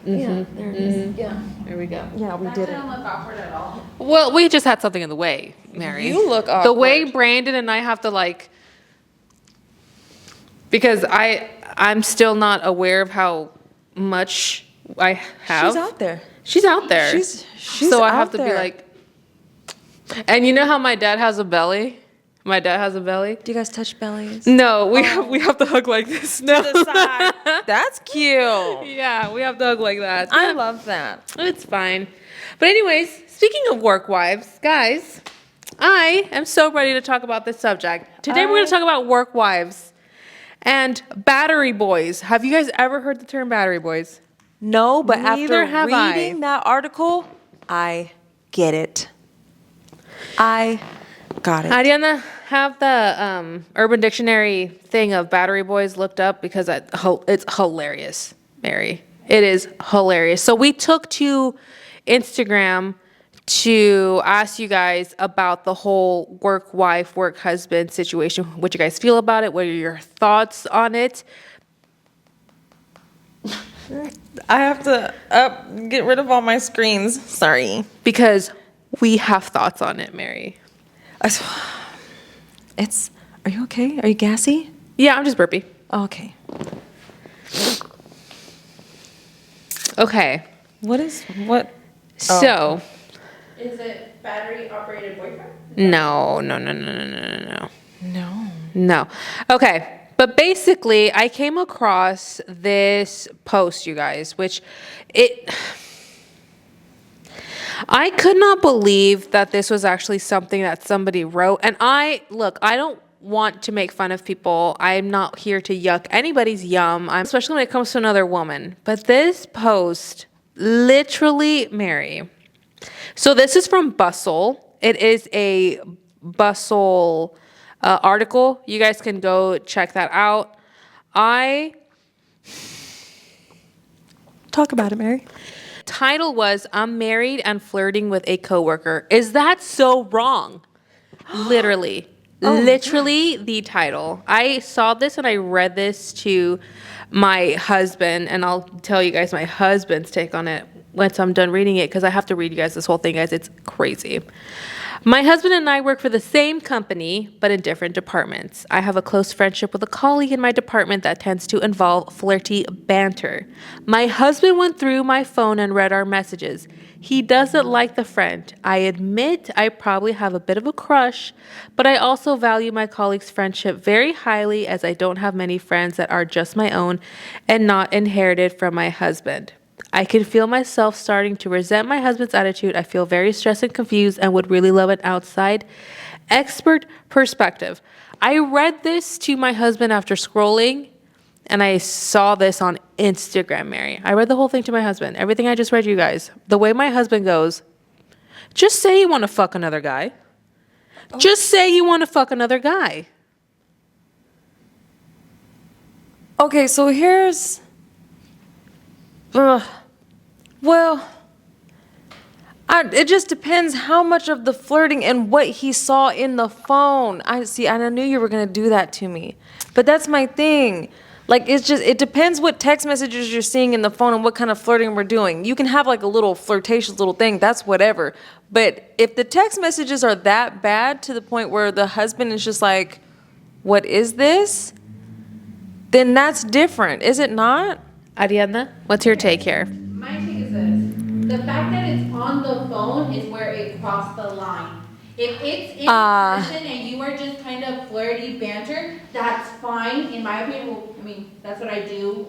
Yeah, there it is. Yeah. There we go. Yeah, we That did it. didn't look awkward at all. Well, we just had something in the way, Mary. You look The way awkward. Brandon and I have to like, because I'm still not aware of how much I have. She's out there. She's out there. She's so I out have to be there. like, and you know how my dad has a belly? My dad has a belly. Do you guys touch bellies? No, we have to hug like this. No. That's cute. Yeah, we have to hug like that. I love that. It's fine. But anyways, speaking of work wives, guys, I am so ready to talk about this subject. Today we're going to talk about work wives and battery boys. Have you guys ever heard the term battery boys? No, but Neither after have I. reading that article, I get it. I got it. Ariana, have the Urban Dictionary thing of battery boys looked up because it's hilarious, Mary. It is hilarious. So we took to Instagram to ask you guys about the whole work wife, work husband situation, what you guys feel about it, what are your thoughts on it. I have to get rid of all my screens. Sorry. Because we have thoughts on it, Mary. It's. Are you okay? Are you gassy? Yeah, I'm just burpy. Oh, okay. Okay. What? So, Is it battery operated boyfriend? no. No. Okay. But basically, I came across this post, you guys, which I could not believe that this was actually something that somebody wrote. And I don't want to make fun of people. I'm not here to yuck anybody's yum, especially when it comes to another woman. But this post, literally, Mary. So this is from Bustle. It is a Bustle article. You guys can go check that out. Talk about it, Mary. Title was I'm married and flirting with a coworker. Is that so wrong? Literally. Literally the title. I saw this and I read this to my husband, and I'll tell you guys my husband's take on it once I'm done reading it, because I have to read you guys this whole thing, guys. It's crazy. My husband and I work for the same company, but in different departments. I have a close friendship with a colleague in my department that tends to involve flirty banter. My husband went through my phone and read our messages. He doesn't like the friend. I admit I probably have a bit of a crush, but I also value my colleague's friendship very highly, as I don't have many friends that are just my own and not inherited from my husband. I can feel myself starting to resent my husband's attitude. I feel very stressed and confused and would really love an outside expert perspective. I read this to my husband after scrolling, and I saw this on Instagram, Mary. I read the whole thing to my husband. Everything I just read you guys. The way my husband goes, just say you want to fuck another guy. Just say you want to fuck another guy. Okay, so here's... Well, it just depends how much of the flirting and what he saw in the phone. I see, and I knew you were going to do that to me. But that's my thing. Like, it depends what text messages you're seeing in the phone and what kind of flirting we're doing. You can have like a little flirtatious little thing, that's whatever. But if the text messages are that bad to the point where the husband is just like, what is this? Then that's different, is it not? Ariadna, what's your take here? My take is this. The fact that it's on the phone is where it crossed the line. If it's in person and you are just kind of flirty banter, that's fine. In my opinion, well, I mean, that's what I do,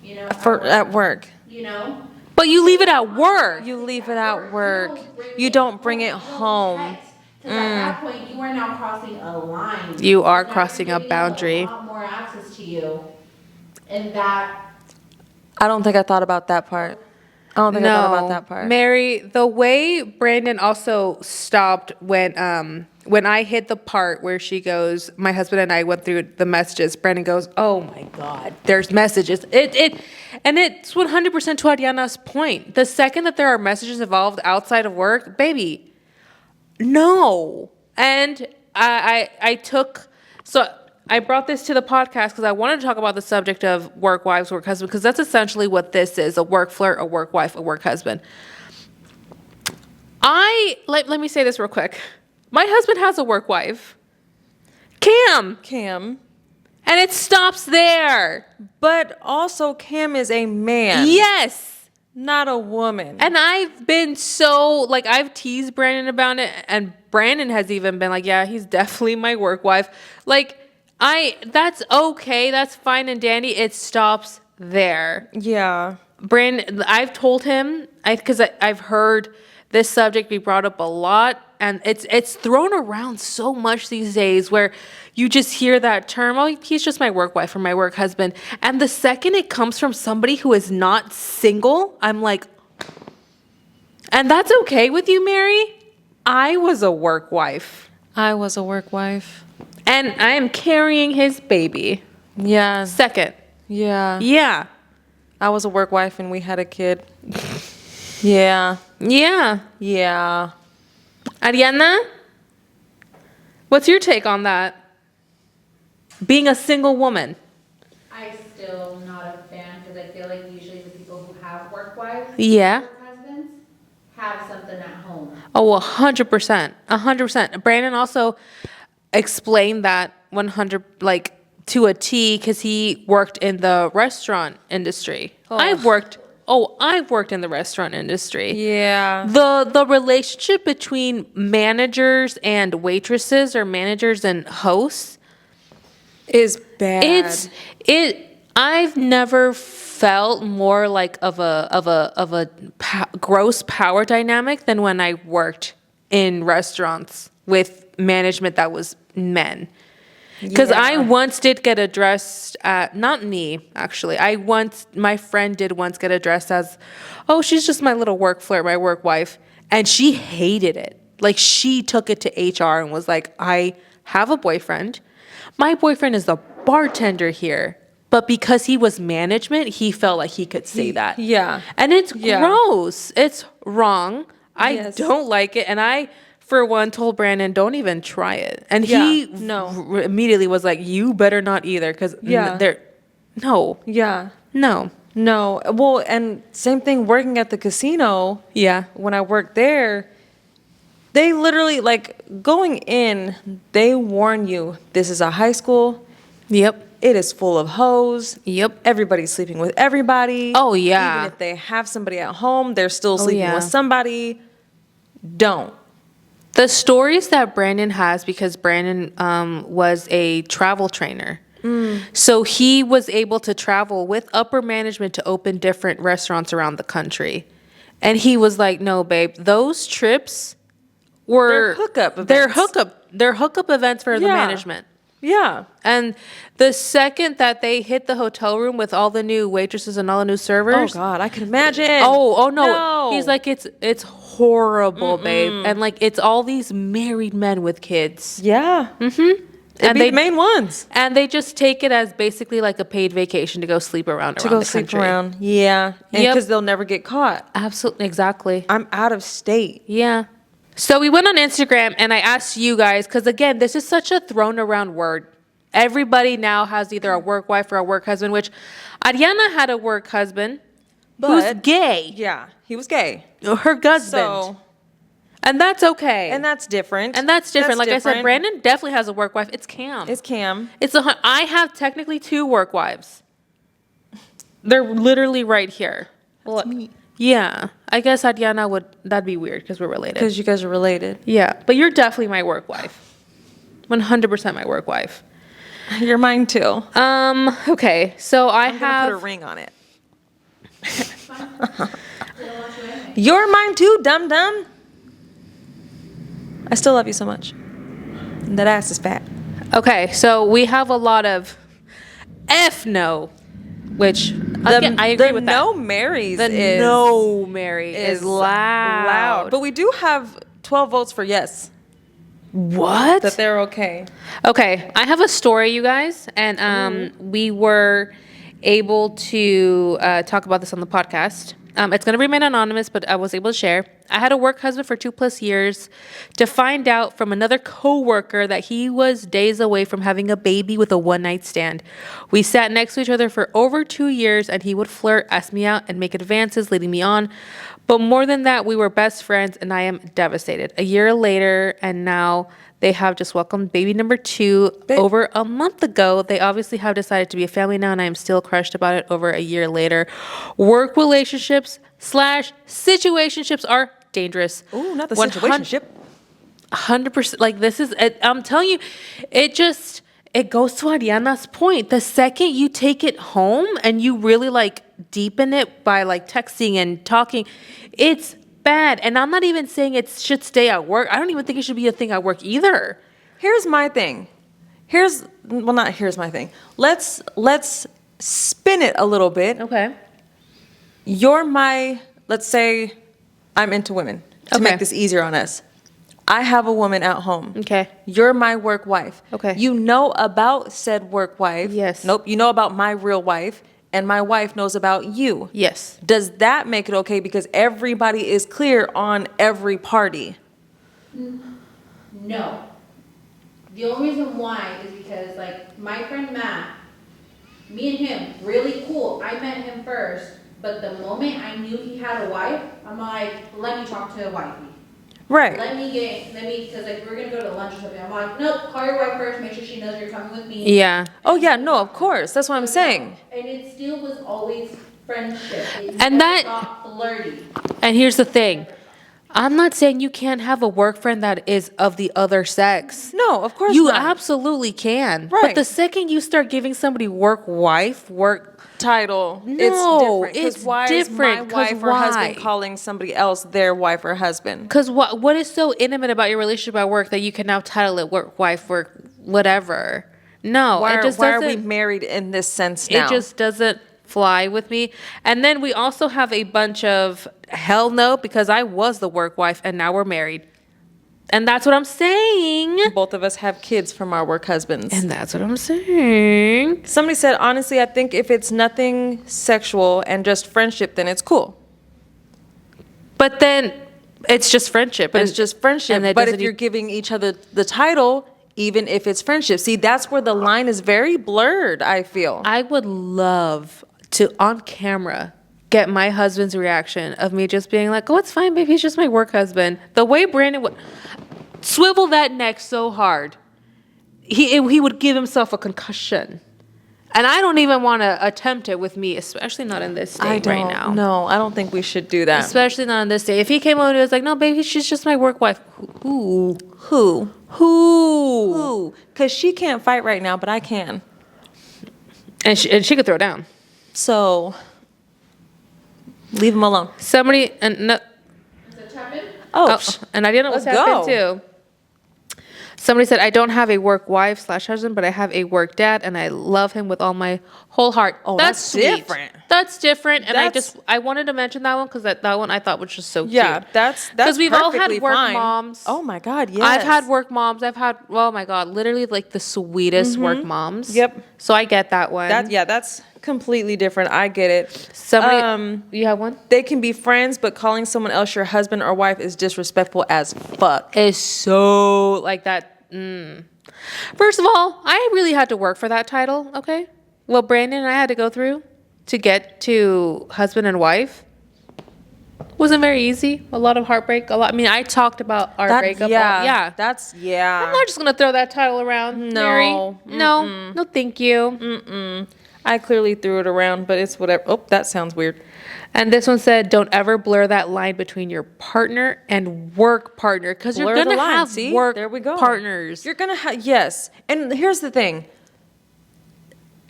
you know. At work. You know? But you leave it at work. You leave it at work. You don't bring it home. Because at that point, you are now crossing a line. You are Now crossing you're a giving boundary. A lot more access to you. And that... I don't think I thought about that part. I don't think I thought about that part. Mary, the way Brandon also stopped when I hit the part where she goes, my husband and I went through the messages. Brandon goes, "Oh my God, there's messages." And it's 100% to Ariana's point. The second that there are messages involved outside of work, baby, no. And I brought this to the podcast because I wanted to talk about the subject of work wives, work husband, because that's essentially what this is: a work flirt, a work wife, a work husband. Let me say this real quick. My husband has a work wife, Cam, and it stops there. But also, Cam is a man. Yes. Not a woman. And I've been I've teased Brandon about it, and Brandon has even been like, yeah, he's definitely my work wife. That's okay. That's fine and dandy. It stops there. Yeah. Brandon, I've told him, because I've heard this subject be brought up a lot, and it's thrown around so much these days where you just hear that term, oh, he's just my work wife or my work husband. And the second it comes from somebody who is not single, I'm like, and that's okay with you, Mary? I was a work wife. And I am carrying his baby. Yeah. Second. Yeah. Yeah. I was a work wife and we had a kid. Yeah. Yeah. Yeah. Ariana, what's your take on that? Being a single woman. I'm still not a fan because I feel like usually the people who have work wives, Yeah. work husbands, have something at home. Oh, 100%. 100%. Brandon also explained that 100, to a T, because he worked in the restaurant industry. Oh. I've worked in the restaurant industry. Yeah. The relationship between managers and waitresses, or managers and hosts, Is bad. I've never felt more of a gross power dynamic than when I worked in restaurants with management that was men. Because I once did get addressed not me, actually. My friend did once get addressed as, oh, she's just my little work flirt, my work wife. And she hated it. She took it to HR and was like, I have a boyfriend. My boyfriend is the bartender here. But because he was management, he felt like he could say that. Yeah. And it's gross. It's wrong. I don't like it. And I, for one, told Brandon, don't even try it. And he immediately was like, you better not either. Because No. Yeah. No. No. Well, and same thing working at the casino. Yeah. When I worked there, they literally, like, going in, they warn you, this is a high school. Yep. It is full of hoes. Yep. Everybody's sleeping with everybody. Oh, yeah. Even if they have somebody at home, they're still sleeping yeah. with somebody. Don't. The stories that Brandon has, because Brandon was a travel trainer. So he was able to travel with upper management to open different restaurants around the country. And he was like, no, babe, those trips were... They're hookup events. They're hookup events for the Yeah. management. Yeah. And the second that they hit the hotel room with all the new waitresses and all the new Oh, servers... God, I can imagine. Oh no. No. He's like, it's horrible, babe. And like, it's all these married men with kids. Yeah. Mm-hmm. And Be the main ones. And they just take it as basically like a paid vacation to go sleep around To go the sleep country. around. Yeah. And Yep. because they'll never get caught. Absolutely, exactly. I'm out of state. Yeah. So we went on Instagram and I asked you guys, because again, this is such a thrown around word. Everybody now has either a work wife or a work husband, which Ariana had a work husband who's But- gay. Yeah. He was gay. Her husband. So, And that's okay. and that's different. And that's different. Like I said, different. Brandon definitely has a work wife. It's Cam. It's Cam. I have technically 2 work wives. They're literally right here. Well, Yeah. I guess Adriana that'd be weird because we're related. because you guys are related. Yeah. But you're definitely my work wife. 100% my work wife. You're mine too. Okay. So I'm gonna put a ring on it. You're mine too, dum dum. I still love you so much. That ass is fat. Okay. So we have a lot of F no, which again, I agree with that. No Marys The is no Mary is loud. But we do have 12 votes for yes. What? That they're okay. Okay, I have a story, you guys, and we were able to talk about this on the podcast. It's going to remain anonymous, but I was able to share. I had a work husband for 2+ years to find out from another coworker that he was days away from having a baby with a one-night stand. We sat next to each other for over 2 years, and he would flirt, ask me out, and make advances, leading me on. But more than that, we were best friends, and I am devastated. A year later, and now they have just welcomed baby number 2 over a month ago. They obviously have decided to be a family now, and I am still crushed about it over a year later. Work relationships / situationships are dangerous. Ooh, not the situationship. 100%. Like, this is, I'm telling you, it goes to Ariana's point. The second you take it home and you really like deepen it by like texting and talking, it's bad. And I'm not even saying it should stay at work. I don't even think it should be a thing at work either. Here's my thing. Here's my thing. Let's spin it a little bit. Okay. Let's say I'm into women to Okay. make this easier on us. I have a woman at home. Okay. You're my work wife. Okay. You know about said work wife. Yes. Nope. You know about my real wife, and my wife knows about you. Yes. Does that make it okay because everybody is clear on every party? No. The only reason why is because, like, my friend Matt, me and him, really cool. I met him first, but the moment I knew he had a wife, I'm like, let me talk to a wifey. Right. Because like we're gonna go to lunch or something. I'm like, nope, call your wife first, make sure she knows you're coming with me. Yeah. Oh yeah, no, of course. That's what I'm saying. And it still was always friendship. It And never that- got flirty. And here's the thing. I'm not saying you can't have a work friend that is of the other sex. No, of course You not. absolutely can. Right. But the second you start giving somebody work wife, work Title. No, it's different. 'Cause it's why different, is 'cause my wife or husband why? calling somebody else their wife or husband? because what is so intimate about your relationship at work that you can now title it work wife, work whatever? No, Why, it just why are we doesn't. married in this sense now? It just doesn't fly with me. And then we also have a bunch of hell no, because I was the work wife and now we're married. And that's what I'm saying. Both of us have kids from our work husbands. And that's what I'm saying. Somebody said, honestly, I think if it's nothing sexual and just friendship, then it's cool. But then it's just friendship. But it's just friendship. and it But doesn't if you're giving each other the title, even if it's friendship. See, that's where the line is very blurred, I feel. I would love to, on camera, get my husband's reaction of me just being like, oh, it's fine, baby. He's just my work husband. The way Brandon would swivel that neck so hard, he would give himself a concussion. And I don't even want to attempt it with me, especially not in this state right now. No, I don't think we should do that. Especially not in this state. If he came over and was like, no, baby, she's just my work wife. Who? Because she can't fight right now, but I can. And she could throw down. So, leave him alone. Somebody, and no, Is it happened? and I didn't know what's Let's happened go. too. Somebody said, I don't have a work wife / husband, but I have a work dad, and I love him with all my whole heart. Oh, that's sweet. different. That's different. And That's- I wanted to mention that one because that one I thought was just so Yeah, cute. that's Because we've all had perfectly work fine. moms. Oh my God, yes. I've had work moms. Oh my God, literally like the sweetest work moms. Yep. So I get that one. That's completely different. I get it. Somebody, you have one? They can be friends, but calling someone else your husband or wife is disrespectful as fuck. Is so like that. First of all, I really had to work for that title, okay? What Brandon and I had to go through to get to husband and wife wasn't very easy. A lot of heartbreak. I mean, I talked about our breakup. Yeah. I'm not just going to throw that title around, No. Mary. No, thank you. I clearly threw it around, but it's whatever. Oh, that sounds weird. And this one said, don't ever blur that line between your partner and work partner because you're Blur going the to line. have See? work There we go. partners. You're gonna have, yes. And here's the thing.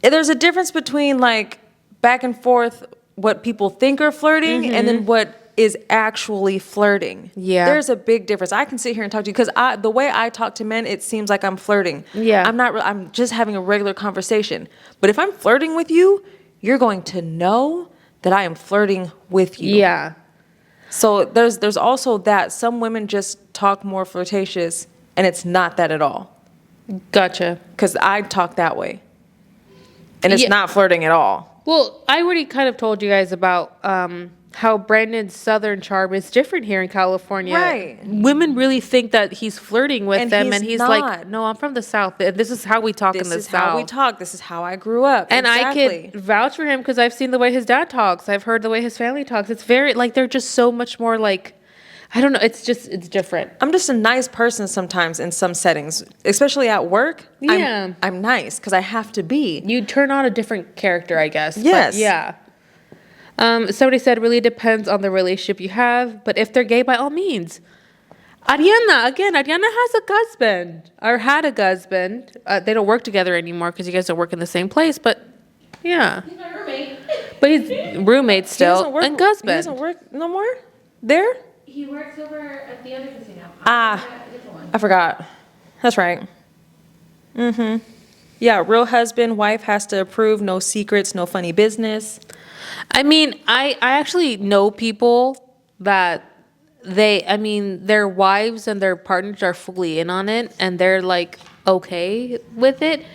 There's a difference between like back and forth what people think are flirting and then what is actually flirting. Yeah. There's a big difference. I can sit here and talk to you because the way I talk to men, it seems like I'm flirting. Yeah. I'm just having a regular conversation. But if I'm flirting with you, you're going to know that I am flirting with you. Yeah. So there's also that some women just talk more flirtatious and it's not that at all. Gotcha. Because I talk that way. And it's Yeah. not flirting at all. Well, I already kind of told you guys about how Brandon's southern charm is different here in California. Right. Women really think that he's flirting with And them, he's and he's not. like, "No, I'm from the South. This is how we talk This in the is South." how we talk. This is how I grew up. And exactly. I could vouch for him because I've seen the way his dad talks. I've heard the way his family talks. It's very like they're just so much more like, I don't know. It's different. I'm just a nice person sometimes in some settings, especially at work. Yeah. I'm nice because I have to be. You turn on a different character, I guess. But Yes. yeah. Somebody said, really depends on the relationship you have, but if they're gay, by all means. Ariana has a husband, or had a husband. They don't work together anymore because you guys don't work in the same place, but yeah. He's my roommate. But he's roommates He doesn't still, work, and He husband. doesn't work no more? There? He works over at the other casino. Ah. A different one. I forgot. That's right. Yeah, real husband, wife has to approve, no secrets, no funny business. I mean, I actually know people that their wives and their partners are fully in on it and they're like okay with it.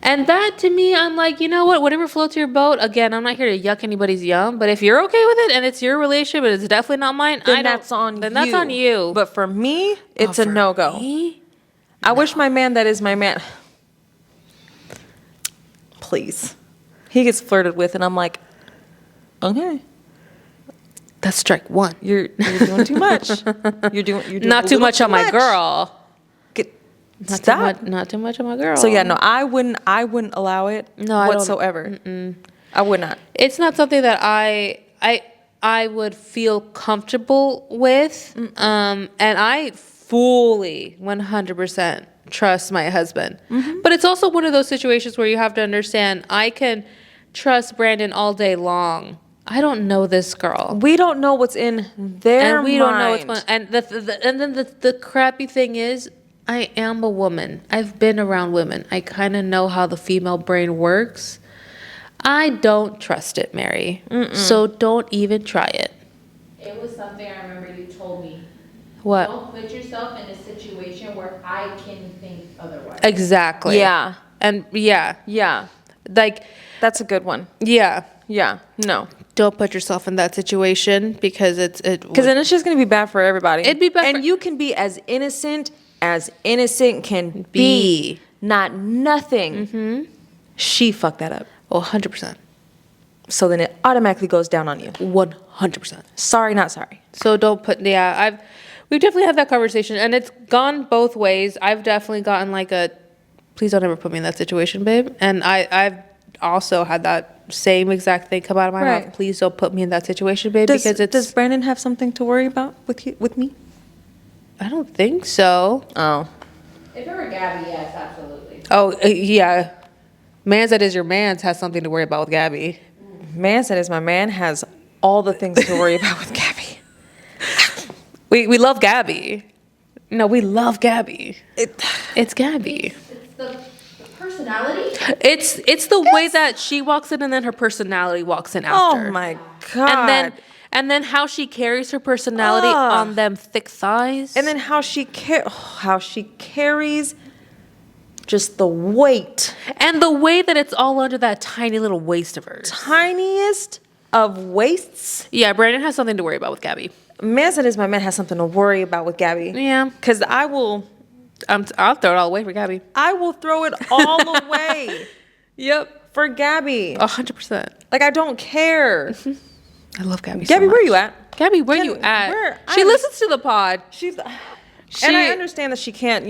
And that to me, I'm like, you know what, whatever floats your boat. Again, I'm not here to yuck anybody's yum, but if you're okay with it and it's your relationship and it's definitely not mine, Then that's on you. Then that's on you. But for me, it's a for no-go. me? I wish my man that is my man. Please. He gets flirted with and I'm like, okay. That's strike one. You're doing too much. You're doing Not a too little much on my girl. Stop. Not too much on my girl. So yeah, no, I wouldn't allow it No, I don't. whatsoever. I would not. It's not something that I would feel comfortable with. And I fully 100% trust my husband. But it's also one of those situations where you have to understand I can trust Brandon all day long. I don't know this girl. We don't know what's in their And we don't know what's mind. going on. And then the crappy thing is I am a woman. I've been around women. I kind of know how the female brain works. I don't trust it, Mary. So don't even try it. It was something I remember you told me. What? Don't put yourself in a situation where I can think otherwise. Exactly. Yeah. And yeah, Yeah. like, That's a good one. yeah. Yeah. No. Don't put yourself in that situation because Because then it's just going to be bad for everybody. It'd be bad And for- you can be as innocent as innocent can be. Not nothing. She fucked that up. Oh, 100%. So then it automatically goes down on you. 100%. Sorry, not sorry. So don't put, we've definitely had that conversation, and it's gone both ways. I've definitely gotten like please don't ever put me in that situation, babe. And I've also had that same exact thing come out of my mouth. Please don't put me in that situation, babe, because Does Brandon have something to worry about with me? I don't think so. Oh. If it were Gabby, yes, absolutely. Oh, yeah. Man's that is your man's has something to worry about with Gabby. Man that is my man has all the things to worry about with Gabby. We love Gabby. No, we love Gabby. It's Gabby. It's the personality. It's the way that she walks in and then her personality walks in after. Oh my God. And then how she carries her personality on them thick thighs. And then how she carries just the weight. And the way that it's all under that tiny little waist of hers. Tiniest of waists. Yeah, Brandon has something to worry about with Gabby. Man that is my man has something to worry about with Gabby. Yeah. Because I'll throw it all away for Gabby. I will throw it all away. Yep. For Gabby. 100%. Like, I don't care. I love Gabby Gabby, so much. where you at? Gabby, where you at? She I listens to the pod. And I understand that she can't,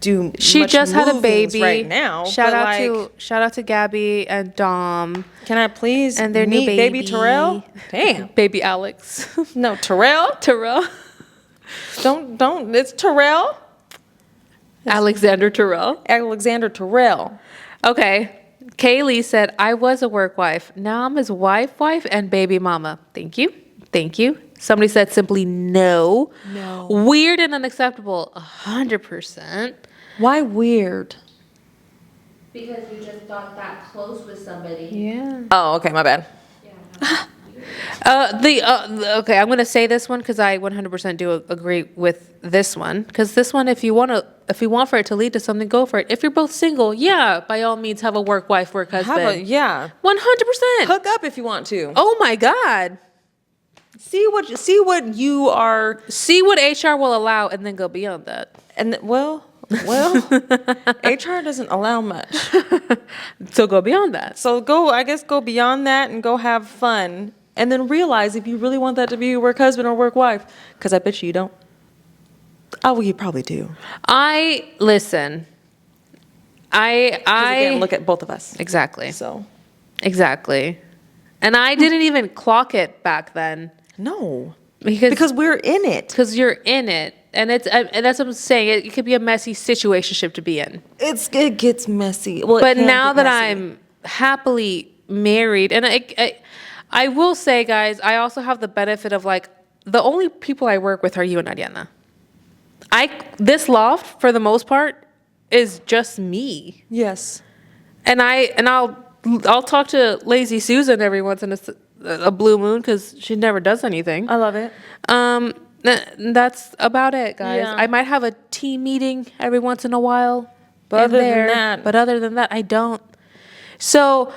do She much just had a movements baby right now. Shout out to Gabby and Dom. Can I please and their meet new baby Terrell? Damn. Baby Alex. No, Terrell? Terrell. Don't. It's Terrell. Alexander Terrell. Alexander Terrell. Okay. Kaylee said, I was a work wife. Now I'm his wife, and baby mama. Thank you. Somebody said simply no. No. Weird and unacceptable. 100%. Why weird? Because you just got that close with somebody. Yeah. Oh, okay, my bad. Okay, I'm gonna say this one because I 100% do agree with this one. Because this one, if you want for it to lead to something, go for it. If you're both single, yeah, by all means, have a work wife, work husband. 100%. Hook up if you want to. Oh my God. See what you are. See what HR will allow, and then go beyond that. And well, HR doesn't allow much. So go beyond that. So go beyond that and go have fun. And then realize if you really want that to be your work husband or work wife, because I bet you don't. Oh, well, you probably do. Listen. Again, look at both of us. Exactly. So. Exactly. And I didn't even clock it back then. No. Because we're in it. Because you're in it. And that's what I'm saying. It could be a messy situationship to be in. It gets messy. Well, but now that I'm happily married, and I will say, guys, I also have the benefit of the only people I work with are you and Ariana. This loft, for the most part, is just me. Yes. And I'll talk to Lazy Susan every once in a blue moon because she never does anything. I love it. That's about it, guys. Yeah. I might have a team meeting every once in a while. But other than that, I don't. So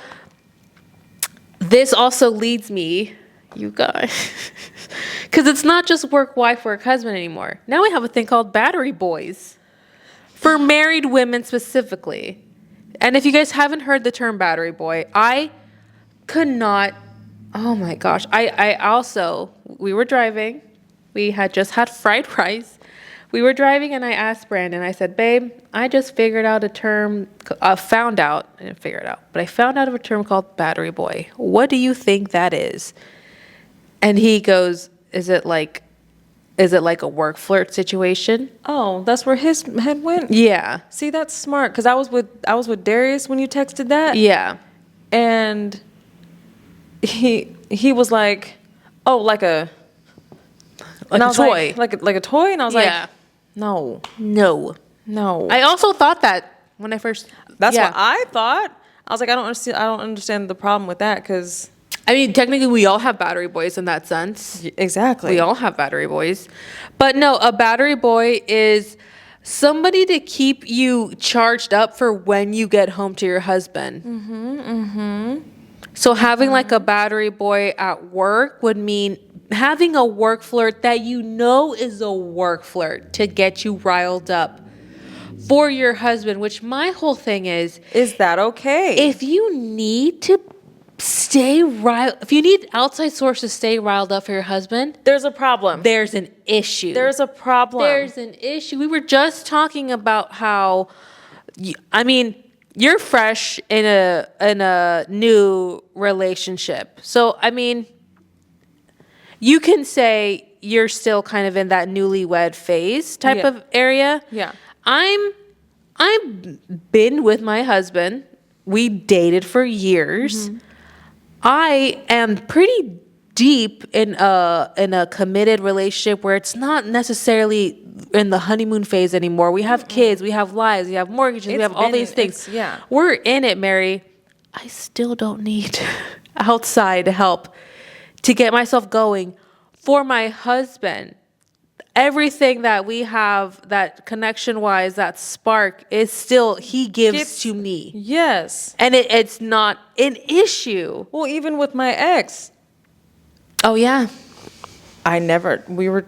this also leads me, you guys, because it's not just work wife, work husband anymore. Now we have a thing called battery boys for married women specifically. And if you guys haven't heard the term battery boy, I could not. Oh my gosh. We were driving. We had just had fried rice. We were driving and I asked Brandon, I said, babe, I just figured out a term, I didn't figure it out, but I found out of a term called battery boy. What do you think that is? And he goes, is it like a work flirt situation? Oh, that's where his head went? Yeah. See, that's smart, because I was with Darius when you texted that. Yeah. And he was like, oh, like a toy. Like a toy? And I was like, no. I also thought that when I first. That's what I thought. I was like, I don't understand the problem with that, because. I mean, technically, we all have battery boys in that sense. Exactly. We all have battery boys. But no, a battery boy is somebody to keep you charged up for when you get home to your husband. So having like a battery boy at work would mean having a work flirt that you know is a work flirt to get you riled up for your husband, which my whole thing is that okay? if you need to if you need outside sources to stay riled up for your husband, There's a problem. there's an issue. There's a problem. There's an issue. We were just talking about how, you're fresh in a new relationship. So, you can say you're still kind of in that newlywed phase type of area. Yeah. I've been with my husband. We dated for years. Mm-hmm. I am pretty deep in a committed relationship where it's not necessarily in the honeymoon phase anymore. We have kids, we have lives, we have mortgages, we have all these things. Yeah. We're in it, Mary. I still don't need outside help to get myself going for my husband. Everything that we have, that connection-wise, that spark, is still, he gives to me. Yes. And it's not an issue. Well, even with my ex, Oh, yeah. we were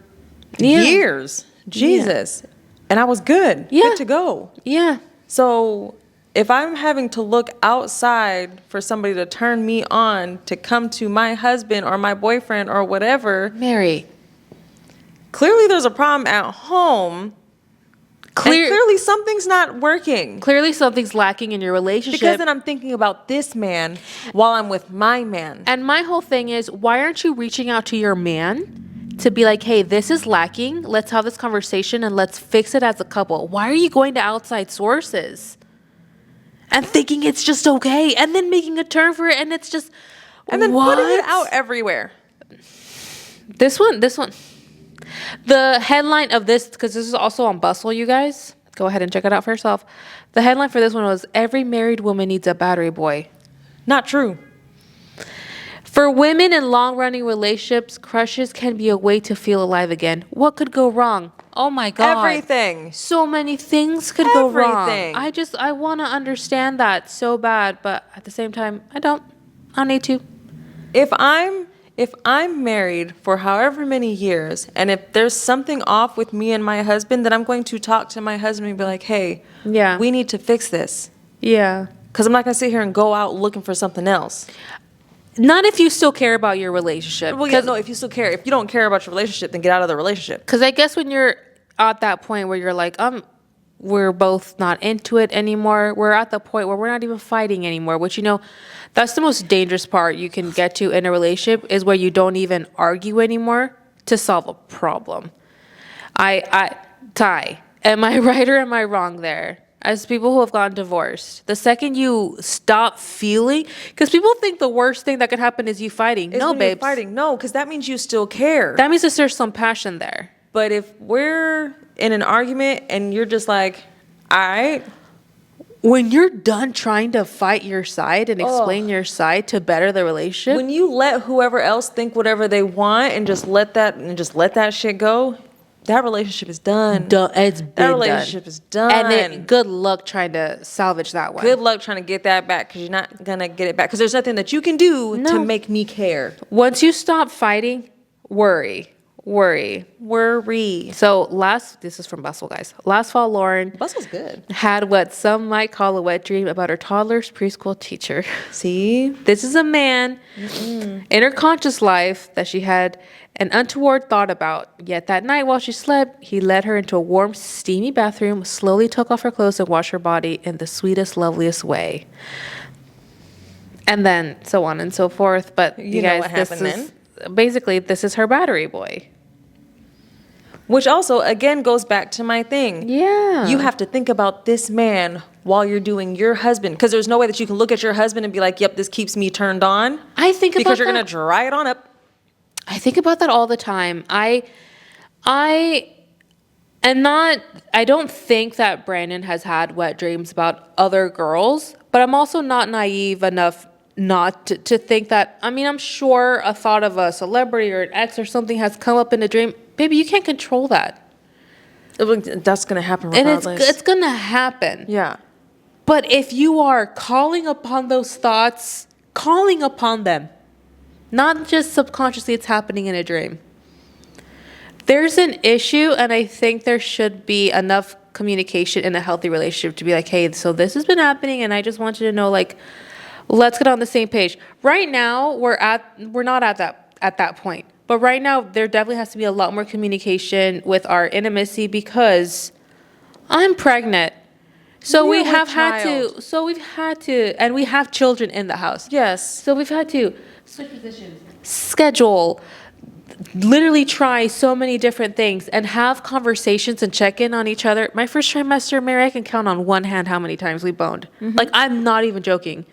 Yeah. years. Jesus. And I was good. Yeah. Good to go. Yeah. So if I'm having to look outside for somebody to turn me on to come to my husband or my boyfriend or whatever, Mary. clearly there's a problem at home. Clearly something's not working. Clearly something's lacking in your relationship. Because then I'm thinking about this man while I'm with my man. And my whole thing is, why aren't you reaching out to your man to be like, hey, this is lacking. Let's have this conversation and let's fix it as a couple. Why are you going to outside sources and thinking it's just okay and then making a turn for it and it's just, And then what? putting it out everywhere. This one. The headline of this, because this is also on Bustle, you guys. Go ahead and check it out for yourself. The headline for this one was, every married woman needs a battery boy. Not true. For women in long-running relationships, crushes can be a way to feel alive again. What could go wrong? Oh my God. Everything. So many things could go wrong. Everything. I want to understand that so bad, but at the same time, I don't need to. If I'm married for however many years, and if there's something off with me and my husband, then I'm going to talk to my husband and be like, hey, Yeah. we need to fix this. Yeah. Because I'm not going to sit here and go out looking for something else. Not if you still care about your relationship. Well, yeah, no, if you still care. If you don't care about your relationship, then get out of the relationship. Because I guess when you're at that point where you're like, we're both not into it anymore. We're at the point where we're not even fighting anymore, which, that's the most dangerous part you can get to in a relationship, is where you don't even argue anymore to solve a problem. Ty, am I right or am I wrong there? As people who have gotten divorced, the second you stop feeling, because people think the worst thing that could happen is you fighting. It's No, when you're babes. fighting. No, because that means you still care. That means that there's some passion there. But if we're in an argument and you're just like, all right. When you're done trying to fight your side and explain your side to better the relationship, When you let whoever else think whatever they want and just let that shit go, that relationship is done. it's been That relationship is done. And then good luck trying to salvage that one. Good luck trying to get that back, because you're not going to get it back. Because there's nothing that you can do to make me care. Once you stop fighting, worry. So this is from Bustle, guys. Last fall, Lauren Bustle's good. had what some might call a wet dream about her toddler's preschool teacher. See? This is a man in her conscious life that she had an untoward thought about. Yet that night while she slept, he led her into a warm, steamy bathroom, slowly took off her clothes and washed her body in the sweetest, loveliest way. And then so on and so forth. But you know guys, what happened then? Basically, this is her battery boy. Which also, again, goes back to my thing. Yeah. You have to think about this man while you're doing your husband. Because there's no way that you can look at your husband and be like, yep, this keeps me turned on. I think about Because you're that. going to dry it on up. I think about that all the time. I don't think that Brandon has had wet dreams about other girls, but I'm also not naive enough not to think that, I'm sure a thought of a celebrity or an ex or something has come up in a dream. Baby, you can't control that. That's going to happen And regardless. it's going to happen. Yeah. But if you are calling upon those thoughts, calling upon them, Not just subconsciously, it's happening in a dream. There's an issue, and I think there should be enough communication in a healthy relationship to be like, hey, so this has been happening, and I just want you to know, like, let's get on the same page. Right now, we're not at that point. But right now, there definitely has to be a lot more communication with our intimacy because I'm pregnant. So we've had to, and we have children in the house. Yes. So we've had to switch positions, schedule, literally try so many different things and have conversations and check in on each other. My first trimester, Mary, I can count on one hand how many times we boned. Like, I'm not even joking.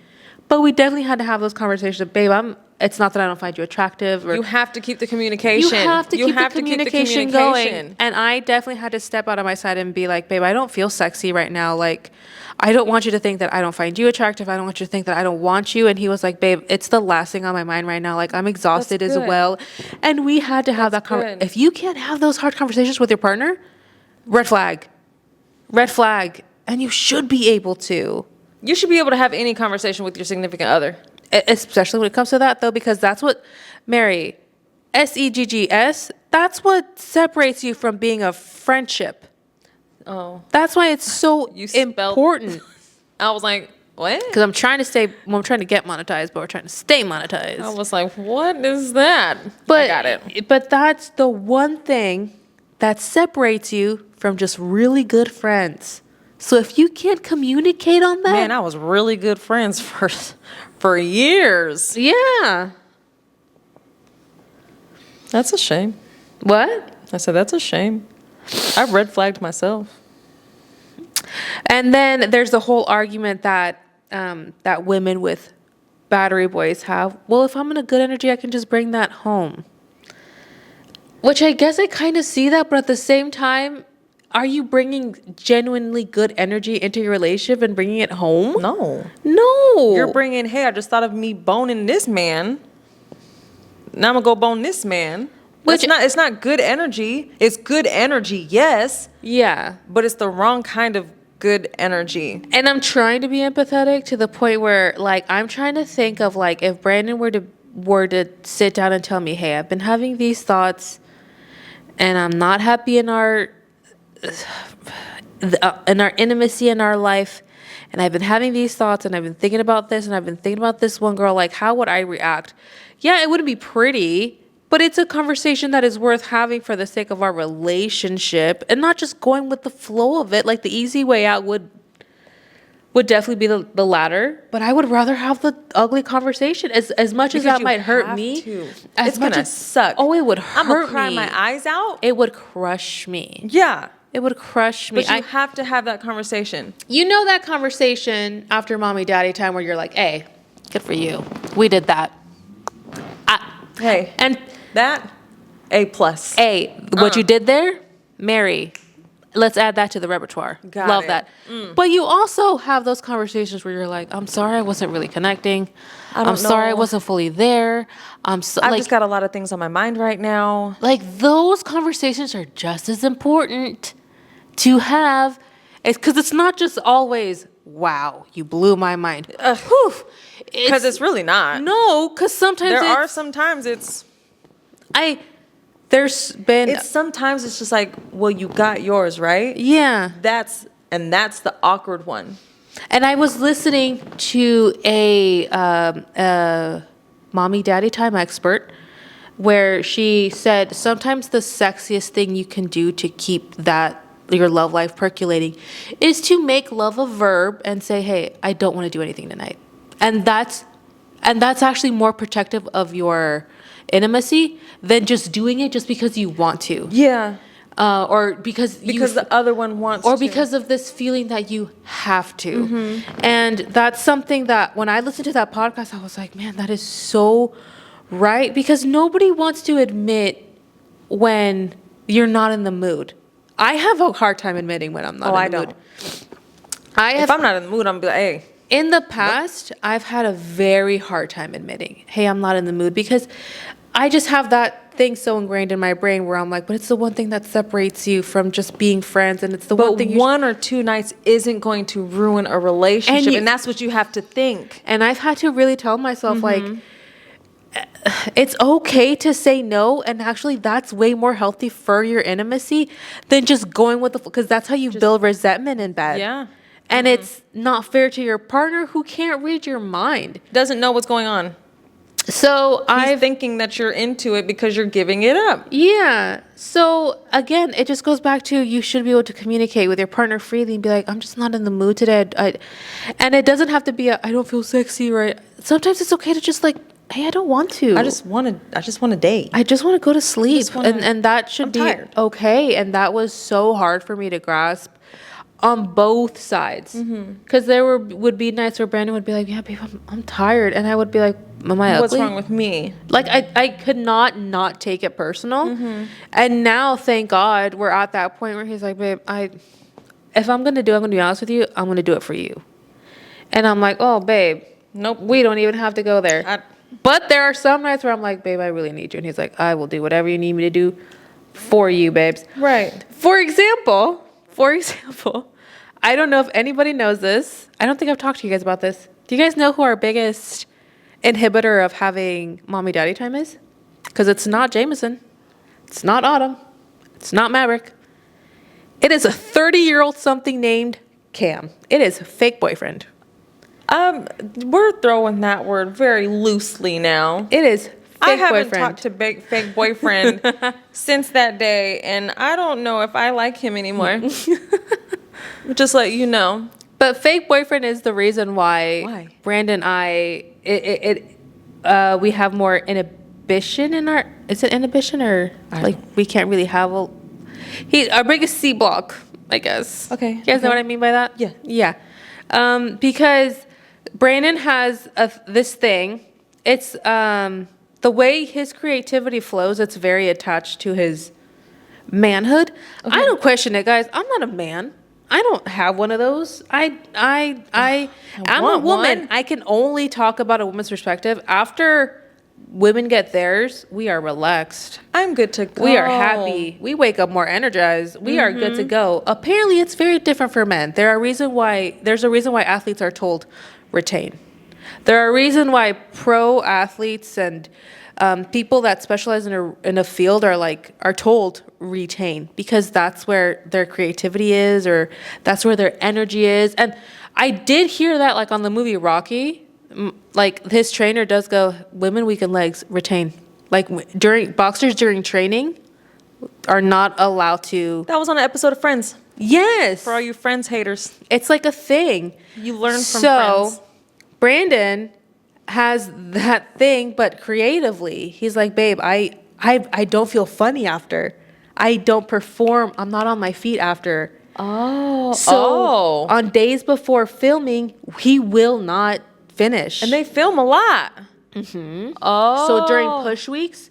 But we definitely had to have those conversations. Babe, it's not that I don't find you attractive. Or, You have to keep the communication. you have to keep the communication going. communication. And I definitely had to step out of my side and be like, babe, I don't feel sexy right now. Like, I don't want you to think that I don't find you attractive. I don't want you to think that I don't want you. And he was like, babe, it's the last thing on my mind right now. Like, I'm exhausted as good. well. And we had to have that conversation. If you can't have those hard conversations with your partner, red flag. Red flag. And you should be able to. You should be able to have any conversation with your significant other. Especially when it comes to that, though, because that's what, Mary, SEGGS, that's what separates you from being a friendship. Oh. That's why it's so You spelled- important. I was like, what? Because I'm trying to get monetized, but we're trying to stay monetized. I was like, what is that? But, I got it. But that's the one thing that separates you from just really good friends. So if you can't communicate on that. Man, I was really good friends for years. Yeah. That's a shame. What? I said, that's a shame. I red flagged myself. And then there's the whole argument that that women with battery boys have. Well, if I'm in a good energy, I can just bring that home. Which I guess I kind of see that, but at the same time, are you bringing genuinely good energy into your relationship and bringing it home? No. No. You're bringing, hey, I just thought of me boning this man. Now I'm going to go bone this man. It's not good energy. It's good energy, yes. Yeah. But it's the wrong kind of good energy. And I'm trying to be empathetic to the point where, like, I'm trying to think of, like, if Brandon were to sit down and tell me, hey, I've been having these thoughts and I'm not happy in our intimacy in our life, and I've been having these thoughts and I've been thinking about this and I've been thinking about this one girl, like, how would I react? Yeah, it wouldn't be pretty, but it's a conversation that is worth having for the sake of our relationship and not just going with the flow of it. Like, the easy way out would definitely be the latter, but I would rather have the ugly conversation as much as that might hurt me. It's gonna suck. Oh, it would hurt I'm gonna cry me. my eyes out. It would crush me. Yeah. It would crush me. But you have to have that conversation. You know that conversation after mommy daddy time where you're like, hey, good for you. We did that. Hey. And That, A+. hey, what you did there, Mary, let's add that to the repertoire. Got Love it. that. But you also have those conversations where you're like, I'm sorry I wasn't really connecting. I'm sorry I know. wasn't fully there. I've just got a lot of things on my mind right now. Like, those conversations are just as important to have, because it's not just always, wow, you blew my mind. Because it's really not. No, because sometimes Sometimes it's sometimes it's just like, well, you got yours, right? Yeah. That's the awkward one. And I was listening to a mommy daddy time expert where she said sometimes the sexiest thing you can do to keep your love life percolating is to make love a verb and say, hey, I don't want to do anything tonight. And that's actually more protective of your intimacy than just doing it just because you want to. Yeah. Or because the other one wants or to. because of this feeling that you have to. And that's something that when I listened to that podcast, I was like, man, that is so right, because nobody wants to admit when you're not in the mood. I have a hard time admitting when I'm not in the mood. If I'm not in the mood, I'm like, hey. In the past, I've had a very hard time admitting, hey, I'm not in the mood, because I just have that thing so ingrained in my brain where I'm like, but it's the one thing that separates you from just being friends, and it's the one thing. But one or two nights isn't going to ruin a relationship, and that's what you have to think. And I've had to really tell myself, like, it's okay to say no, and actually that's way more healthy for your intimacy than just going with the, because that's how you build resentment in bed. Yeah. And it's not fair to your partner who can't read your mind. Doesn't know what's going on. So He's thinking that you're into it because you're giving it up. Yeah. So again, it just goes back to, you should be able to communicate with your partner freely and be like, I'm just not in the mood today. And it doesn't have to be I don't feel sexy, right? Sometimes it's okay to just like, hey, I don't want to. I just want a date. I just want to go to sleep. And that should be tired. okay. And that was so hard for me to grasp on both sides. Because there would be nights where Brandon would be like, yeah, babe, I'm tired. And I would be like, am I ugly? What's wrong with me? Like, I could not take it personal. And now, thank God, we're at that point where he's like, babe, if I'm going to be honest with you, I'm going to do it for you. And I'm like, oh, babe, Nope. we don't even have to go there. But there are some nights where I'm like, babe, I really need you. And he's like, I will do whatever you need me to do for you, babes. Right. For example, I don't know if anybody knows this. I don't think I've talked to you guys about this. Do you guys know who our biggest inhibitor of having mommy daddy time is? Because it's not Jameson. It's not Autumn. It's not Maverick. It is a 30-year-old something named Cam. It is a fake boyfriend. We're throwing that word very loosely now. It is fake I haven't boyfriend. talked to fake boyfriend since that day, and I don't know if I like him anymore. Just let you know. But fake boyfriend is the reason why Brandon and we have more inhibition in our, is it inhibition or like we can't really have our biggest C block, I guess. Okay. You guys know what I mean by that? Yeah. Yeah. Because Brandon has this thing. It's the way his creativity flows, it's very attached to his manhood. Okay. I don't question it, guys. I'm not a man. I don't have one of those. I'm a woman. One. I can only talk about a woman's perspective. After women get theirs, we are relaxed. I'm good to go. We are happy. We wake up more energized. We are good to go. Apparently, it's very different for men. There's a reason why athletes are told retain. There are a reason why pro athletes and people that specialize in a field are told retain, because that's where their creativity is, or that's where their energy is. And I did hear that, like on the movie Rocky, like his trainer does go, women weaken legs retain. Like boxers during training are not allowed to. That was on an episode of Friends. Yes. For all you Friends haters. It's like a thing. You learn from Friends. So Brandon has that thing, but creatively, he's like, babe, I don't feel funny after. I don't perform. I'm not on my feet after. So on days before filming, he will not finish. And they film a lot. So during push weeks,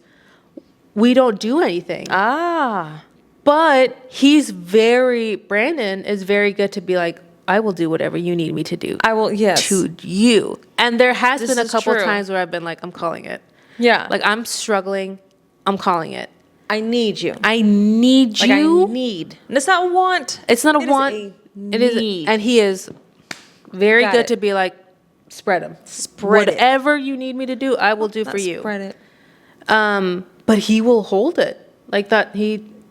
we don't do anything. But Brandon is very good to be like, I will do whatever you need me to do. I will, yes. To you. And there has This been a is couple true. times where I've been like, I'm calling it. Yeah. Like, I'm struggling. I'm calling it. I need you. I need Like, you. I need. And it's not a want. It's not a It is want. a It is. need. And he is very Got good it. to be like, spread them. Spread it. Whatever you need me to do, I will do for you. Spread it. But he will hold it. Like that.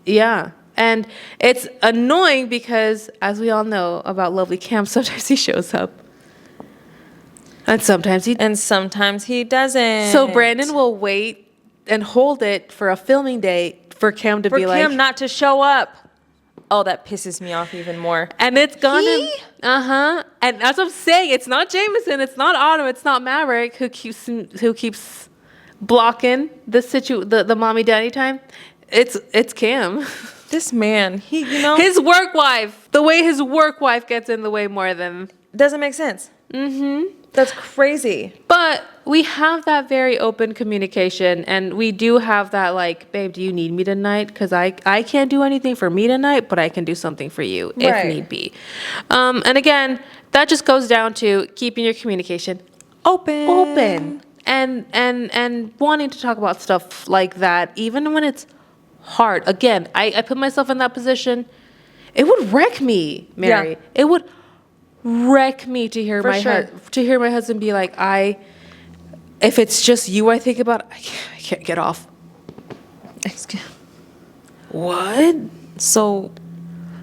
Yeah. And it's annoying because, as we all know about Lovely Cam, sometimes he shows up. And sometimes he doesn't. So Brandon will wait and hold it for a filming day for Cam to be like. For Cam not to show up. Oh, that pisses me off even more. And it's gonna. And that's what I'm saying. It's not Jameson. It's not Autumn. It's not Maverick who keeps blocking the mommy daddy time. It's Cam. This man, his work wife. The way his work wife gets in the way more than. Doesn't make sense. That's crazy. But we have that very open communication, and we do have that like, babe, do you need me tonight? Because I can't do anything for me tonight, but I can do something for you if need be. And again, that just goes down to keeping your communication open, and wanting to talk about stuff like that, even when it's hard. Again, I put myself in that position. It would wreck me, Mary. Yeah. It would wreck me to hear my husband be like, if it's just you, I think about, I can't get off. What? So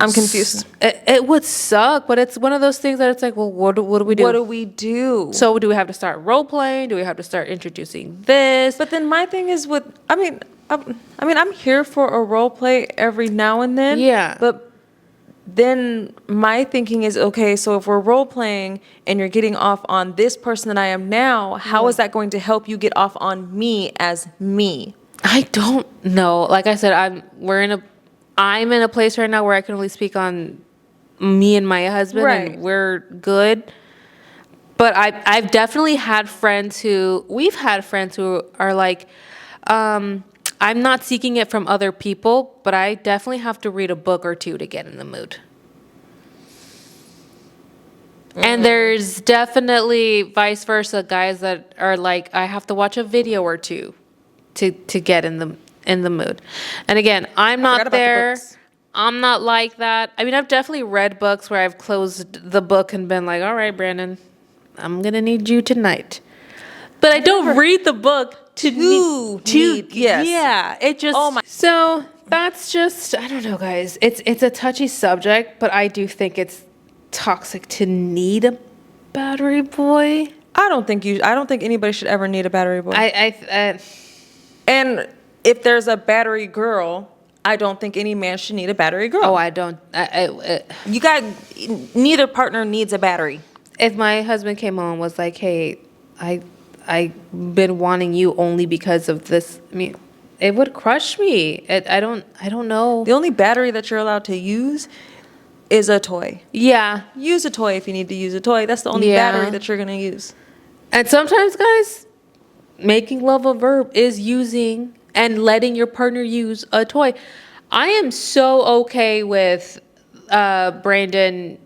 I'm confused. It would suck, but it's one of those things that it's like, well, what do we do? What do we do? So do we have to start role playing? Do we have to start introducing this? But then my thing is with, I'm here for a role play every now and then. Yeah. But then my thinking is, okay, so if we're role playing and you're getting off on this person that I am now, how is that going to help you get off on me as me? I don't know. Like I said, I'm in a place right now where I can only speak on me and my husband, Right. and we're good. But I've definitely had friends we've had friends who are like, I'm not seeking it from other people, but I definitely have to read a book or two to get in the mood. And there's definitely vice versa, guys that are like, I have to watch a video or two to get in the mood. And again, I'm forgot not about the there. books. I'm not like that. I mean, I've definitely read books where I've closed the book and been like, all right, Brandon, I'm going to need you tonight. But I don't read the book to need, yes. Yeah, it just. Oh my- So that's just, I don't know, guys. It's a touchy subject, but I do think it's toxic to need a battery boy. I don't think anybody should ever need a battery boy. I And if there's a battery girl, I don't think any man should need a battery girl. oh, I don't. Neither partner needs a battery. If my husband came home and was like, hey, I've been wanting you only because of this, I mean, it would crush me. I don't know. The only battery that you're allowed to use is a toy. Yeah. Use a toy if you need to use a toy. That's the only Yeah. battery that you're going to use. And sometimes, guys, making love a verb is using and letting your partner use a toy. I am so okay with Brandon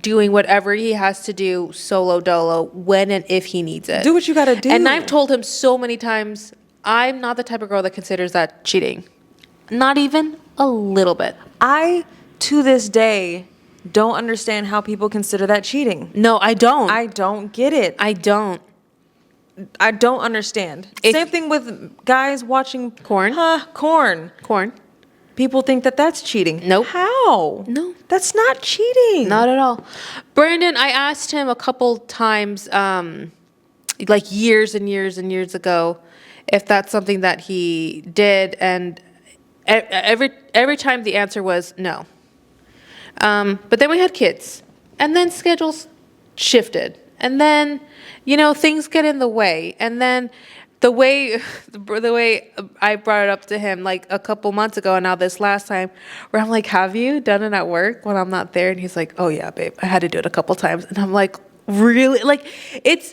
doing whatever he has to do solo dolo when and if he needs it. Do what you got to do. And I've told him so many times, I'm not the type of girl that considers that cheating. Not even a little bit. I, to this day, don't understand how people consider that cheating. No, I don't. I don't get it. I don't. I don't understand. If- Same thing with guys watching Corn? Corn. Corn. People think that that's cheating. Nope. How? No. That's not cheating. Not at all. Brandon, I asked him a couple times, like years and years and years ago, if that's something that he did, and every time the answer was no. But then we had kids, and then schedules shifted, and then things get in the way, and then the way I brought it up to him like a couple months ago, and now this last time, where I'm like, have you done it at work when I'm not there? And he's like, oh yeah, babe, I had to do it a couple times. And I'm like, really? Like, it's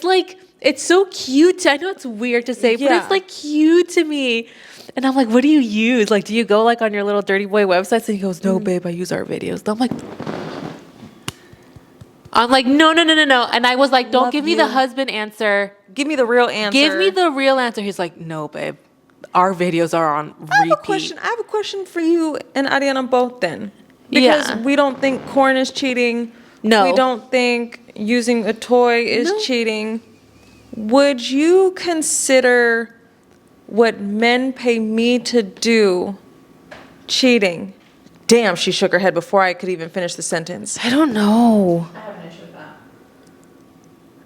like, it's so cute. I know it's weird to say, but Yeah. it's like cute to me. And I'm like, what do you use? Like, do you go like on your little dirty boy websites? And he goes, no, babe, I use our videos. And I'm like, no. And I was like, don't Love give me you. the husband answer. Give me the real answer. Give me the real answer. He's like, no, babe. Our videos are on repeat. I have a question for you and Ariana both then. Because Yeah. we don't think corn is cheating. No. We don't think using a toy is No. cheating. Would you consider what men pay me to do cheating? Damn, she shook her head before I could even finish the sentence. I don't know. I have an issue with that.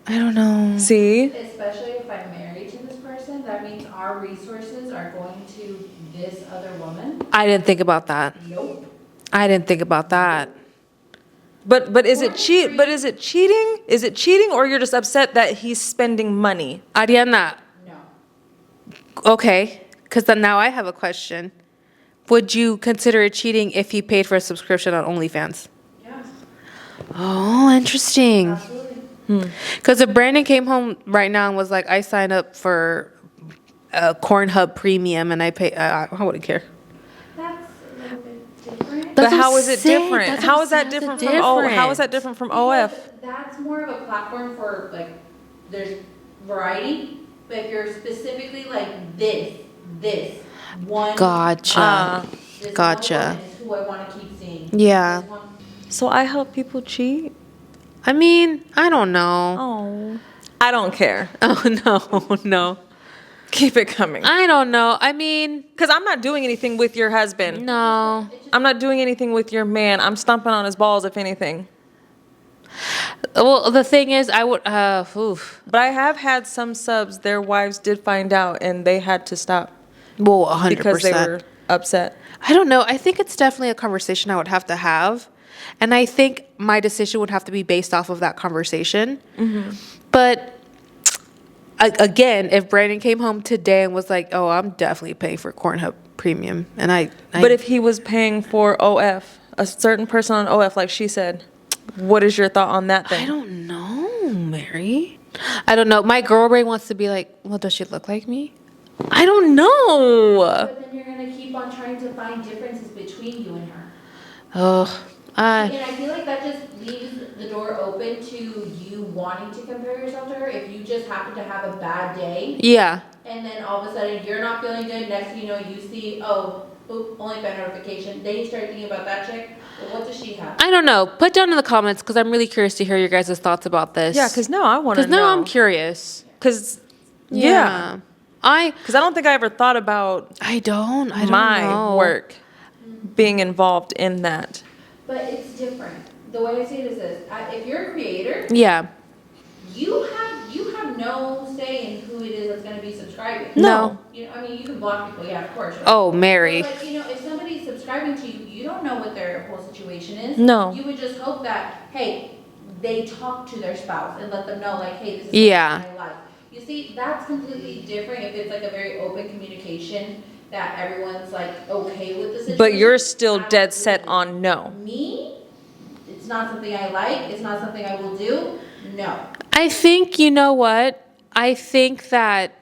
I don't know. See? Especially if I'm married to this person, that means our resources are going to this other woman. I didn't think about that. Nope. I didn't think about that. But is it cheat? But is it cheating? Is it cheating, or you're just upset that he's spending money? Ariana, No. okay, because then now I have a question. Would you consider it cheating if he paid for a subscription on OnlyFans? Yeah. Oh, interesting. Absolutely. Because if Brandon came home right now and was like, I signed up for a Cornhub Premium and I pay, I wouldn't care. That's a little bit different. That's But how what is I'm it saying. different? That's How what is that I'm different saying. from How is that different from OF? Because that's more of a platform for like there's variety, but if you're specifically like this one Gotcha. this Gotcha. one woman is who I want to keep seeing. Yeah. This one- So I help people cheat? I mean, I don't know. Oh. I don't care. Oh, no. Keep it coming. I don't know. I mean, Because I'm not doing anything with your husband. no. I'm not doing anything with your man. I'm stomping on his balls, if anything. Well, the thing is, I would, oof. But I have had some subs, their wives did find out and they had to stop Well, 100%. because they were upset. I don't know. I think it's definitely a conversation I would have to have. And I think my decision would have to be based off of that conversation. But again, if Brandon came home today and was like, oh, I'm definitely paying for Cornhub Premium. And But if he was paying for OF, a certain person on OF, like she said, what is your thought on that thing? I don't know, Mary. I don't know. My girl brain wants to be like, well, does she look like me? I don't know. But then you're gonna keep on trying to find differences between you and her. Oh, And I feel like that just leaves the door open to you wanting to compare yourself to her if you just happen to have a bad day. yeah. And then all of a sudden you're not feeling good. Next thing you know, you see, only fan notification. Then you start thinking about that chick. Well, what does she have? I don't know. Put down in the comments because I'm really curious to hear your guys' thoughts about this. Yeah, because now I want to know. Because now I'm curious. Because, Yeah. Because I don't think I ever thought about I don't my know. work being involved in that. But it's different. The way I see it is this: if you're a creator, Yeah. you have no say in who it is that's going to be subscribing. No. You know, I mean, you can block people, yeah, of course. Right? Oh, Mary. But like, you know, if somebody's subscribing to you, you don't know what their whole situation is. No. You would just hope that, hey, they talk to their spouse and let them know, like, hey, this is Yeah. my life. You see, that's completely different if it's like a very open communication that everyone's like okay with the situation. But you're still dead set on no. Me, it's not something I like. It's not something I will do. No. I think, you know what? I think that,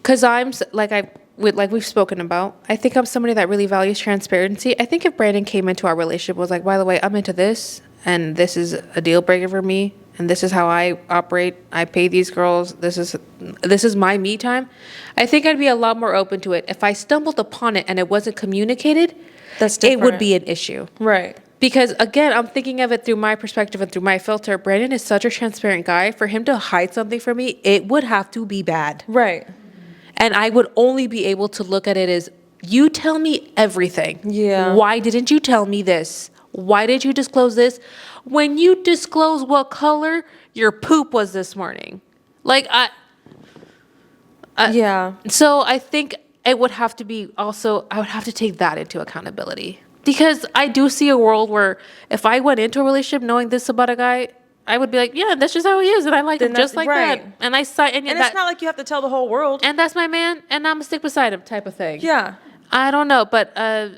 because like we've spoken about, I think I'm somebody that really values transparency. I think if Brandon came into our relationship was like, by the way, I'm into this, and this is a deal breaker for me, and this is how I operate. I pay these girls. This is my me time. I think I'd be a lot more open to it. If I stumbled upon it and it wasn't communicated, That's it different. would be an issue. Right. Because again, I'm thinking of it through my perspective and through my filter. Brandon is such a transparent guy. For him to hide something from me, it would have to be bad. Right. And I would only be able to look at it as, you tell me everything. Yeah. Why didn't you tell me this? Why did you disclose this? When you disclose what color your poop was this morning. Like, Yeah. so I think it would have to be also, I would have to take that into accountability. Because I do see a world where if I went into a relationship knowing this about a guy, I would be like, yeah, that's just how he is, and I like Then him just that's like right. that. And and And it's not like you have to tell the whole world. and that's my man, and I'm gonna stick beside him, type of thing. Yeah. I don't know, but I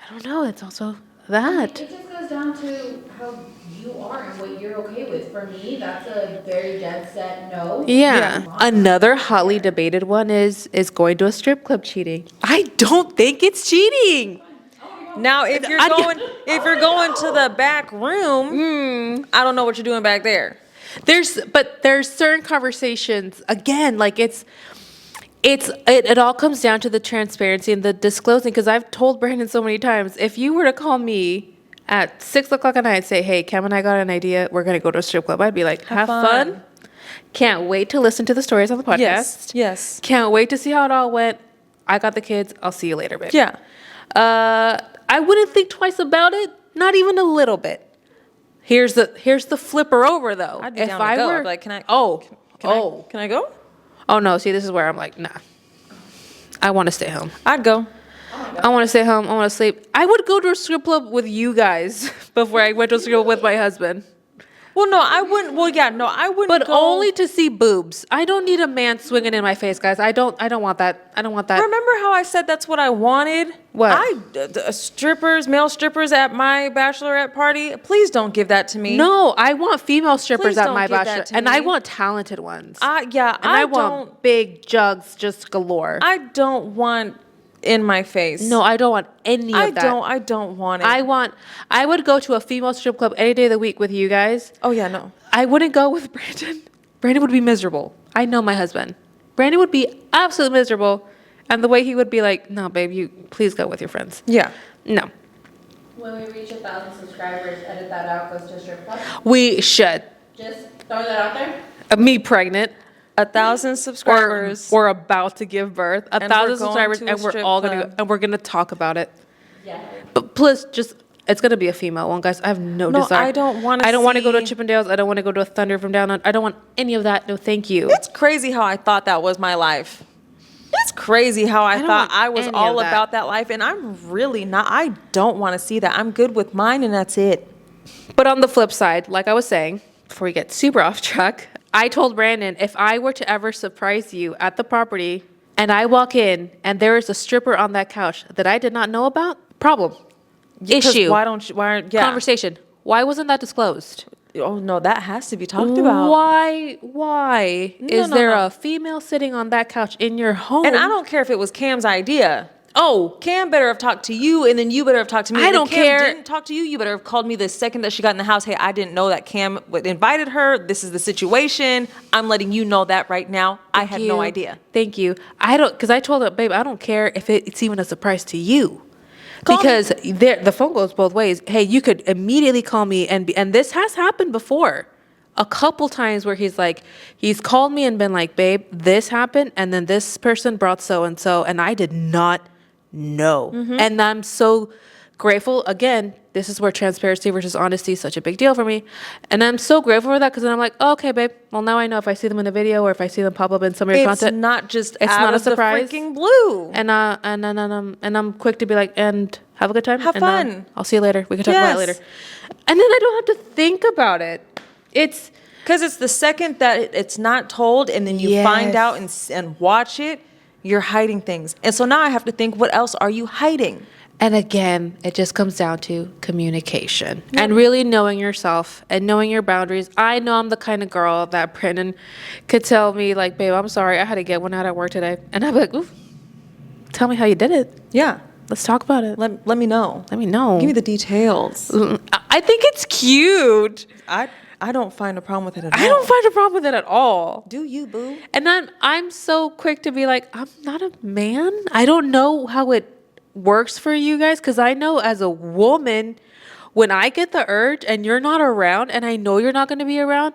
don't know. It's also that. It just goes down to how you are and what you're okay with. For me, that's a very dead set no. Yeah. Another hotly debated one is going to a strip club cheating. I don't think it's cheating. Now, if you're going to the back room, I don't know what you're doing back there. There's certain conversations, again, like it all comes down to the transparency and the disclosing. Because I've told Brandon so many times, if you were to call me at 6 o'clock at night and say, hey, Cam and I got an idea, we're gonna go to a strip club, I'd be like, have fun. Can't wait to listen to the stories on the podcast. Yes. Can't wait to see how it all went. I got the kids. I'll see you later, babe. Yeah. I wouldn't think twice about it, not even a little bit. Here's the flipper over though. I'd be down to go. I'd be like, can I? Can I go? Oh no, see, this is where I'm like, nah. I want to stay home. I'd go. I want to stay home. I want to sleep. I would go to a strip club with you guys before I went to a strip club with my husband. Well, no, I wouldn't. Well, yeah, no, I wouldn't. But go. only to see boobs. I don't need a man swinging in my face, guys. I don't want that. I don't want that. Remember how I said that's what I wanted? What? Male strippers at my bachelorette party. Please don't give that to me. No, I want female strippers Please at don't my give that bachelor, to and me. I want talented ones. And I want big jugs just galore. I don't want in my face. No, I don't want any of that. I don't want it. I would go to a female strip club any day of the week with you guys. Oh yeah, no. I wouldn't go with Brandon. Brandon would be miserable. I know my husband. Brandon would be absolutely miserable. And the way he would be like, no, babe, you please go with your friends. Yeah. No. When we reach 1,000 subscribers, edit that out, goes to a strip club. We should. Just throwing that out there. Me pregnant. 1,000 subscribers. Or about to give birth. And 1,000 we're going subscribers, to a and we're strip all gonna club. go, and we're gonna talk about it. Yeah. But plus, just it's gonna be a female one, guys. I have no No, desire. I don't wanna I don't want to go to see- Chippendales. I don't want to go to a Thunder from Down. I don't want any of that. No, thank you. It's crazy how I thought that was my life. It's crazy how I don't thought want I was any all of that. about that life, and I'm really not. I don't want to see that. I'm good with mine, and that's it. But on the flip side, like I was saying, before we get super off track, I told Brandon, if I were to ever surprise you at the property and I walk in and there is a stripper on that couch that I did not know about, problem. Because Issue. Why don't you? Why? Yeah. Conversation. Why wasn't that disclosed? Oh no, that has to be talked about. Why No, is no, there no. a female sitting on that couch in your home? And I don't care if it was Cam's idea. Oh, Cam better have talked to you, and then you better have talked to me. I And if don't Cam care. Didn't talk to you. You better have called me the second that she got in the house. Hey, I didn't know that Cam invited her. This is the situation. I'm letting you know that right now. I had no idea. Thank you. I don't, because I told her, babe, I don't care if it's even a surprise to you. Call me. Because the phone goes both ways. Hey, you could immediately call me and this has happened before. A couple times where he's called me and been like, babe, this happened, and then this person brought so and so, and I did not know. Mm-hmm. And I'm so grateful. Again, this is where transparency versus honesty is such a big deal for me. And I'm so grateful for that because then I'm like, oh, okay, babe. Well, now I know if I see them in a video or if I see them pop up in some of your It's content. not just It's out not a of the surprise. freaking blue. And I'm quick to be like, and have a good time. Have and, fun. I'll see you later. We can talk about it Yes. later. And then I don't have to think about it. It's Because it's the second that it's not told, and then you Yes. find out and watch it, you're hiding things. And so now I have to think, what else are you hiding? and again, it just comes down to communication and really knowing yourself and knowing your boundaries. I know I'm the kind of girl that Brennan could tell me like, babe, I'm sorry, I had to get one out at work today, and I'd be like, ooh, tell me how you did it. Yeah. Let's talk about it. Let me know. Let me know. Give me the details. I think it's cute. I don't find a problem with it at all. I don't find a problem with it at all. Do you, boo? And I'm so quick to be like, I'm not a man. I don't know how it works for you guys, because I know as a woman, when I get the urge and you're not around and I know you're not going to be around,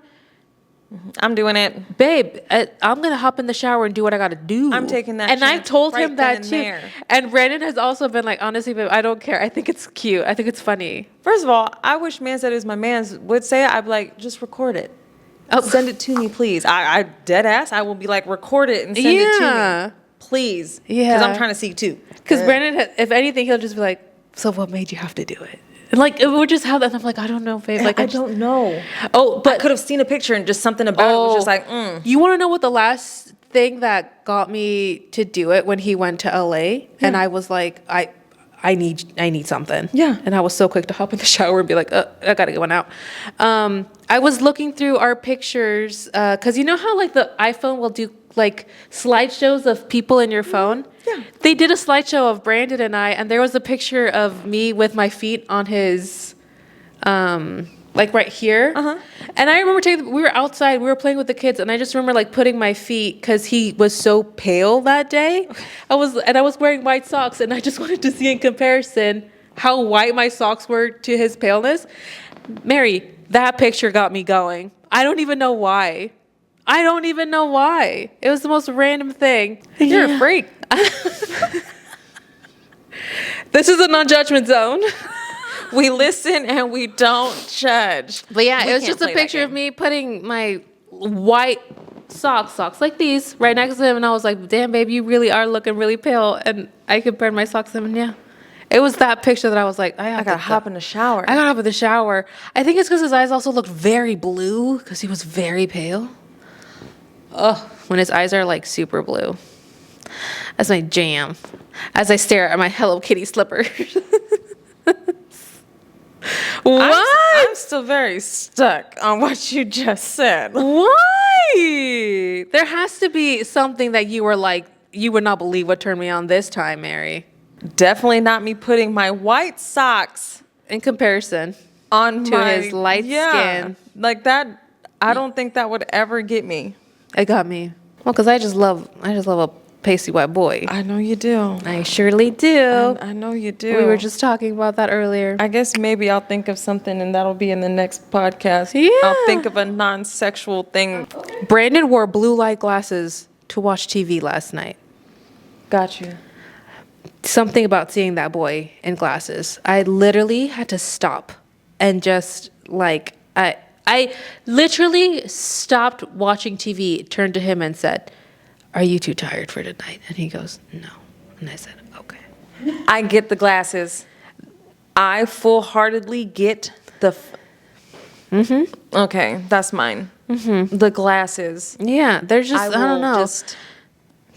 I'm doing it. babe, I'm going to hop in the shower and do what I got to do. I'm taking that And I chance told right him then that and too. there. And Brandon has also been like, honestly, babe, I don't care. I think it's cute. I think it's funny. First of all, I wish mans that is my man's would say it. I'd be like, just record it. Oh. Send it to me, please. I dead ass. I will be like, record it and send it to me. Please. Yeah. Because I'm trying to see too. Because Brandon, if anything, he'll just be like, so what made you have to do it? And like, it would just have that. And I'm like, I don't know, babe. Like, I just- don't know. Oh, But I but could have seen a picture and just something about it was just like, You want to know what the last thing that got me to do it when he went to LA? And I was like, I need something. Yeah. And I was so quick to hop in the shower and be like, I gotta get one out. I was looking through our pictures because you know how like the iPhone will do like slideshows of people in your phone. Yeah. They did a slideshow of Brandon and I, and there was a picture of me with my feet on his. Like right here. Uh-huh. And I remember we were outside, we were playing with the kids, and I just remember like putting my feet, because he was so pale that day. I was wearing white socks, and I just wanted to see in comparison how white my socks were to his paleness. Mary, that picture got me going. I don't even know why. It was the most random thing. you're a freak. This is a non-judgment zone. We listen and we don't judge. But yeah, We it was can't just a play that picture of game. me putting my white socks like these, right next to him. And I was like, damn, babe, you really are looking really pale. And I compared my socks to him, and yeah. It was that picture that I was like, I gotta hop in the shower. I gotta hop in the shower. I think it's because his eyes also looked very blue, because he was very pale. Oh, when his eyes are like super blue. That's my jam. As I stare at my Hello Kitty slippers. What? I'm still very stuck on what you just said. Why? There has to be something that you were like, you would not believe what turned me on this time, Mary. Definitely not me putting my white socks In comparison on to his light skin. Like that, I don't think that would ever get me. It got me. Well, because I just love a pasty white boy. I know you do. I surely do. I know you do. We were just talking about that earlier. I guess maybe I'll think of something and that'll be in the next podcast. Yeah. I'll think of a non-sexual thing. Brandon wore blue light glasses to watch TV last night. Got you. Something about seeing that boy in glasses. I literally had to stop and just like I literally stopped watching TV, turned to him and said, "Are you too tired for tonight?" And he goes, "No." And I said, "Okay." I get the glasses. I full-heartedly get the... Okay, that's mine. The glasses. Yeah, they're just, I don't will know. just-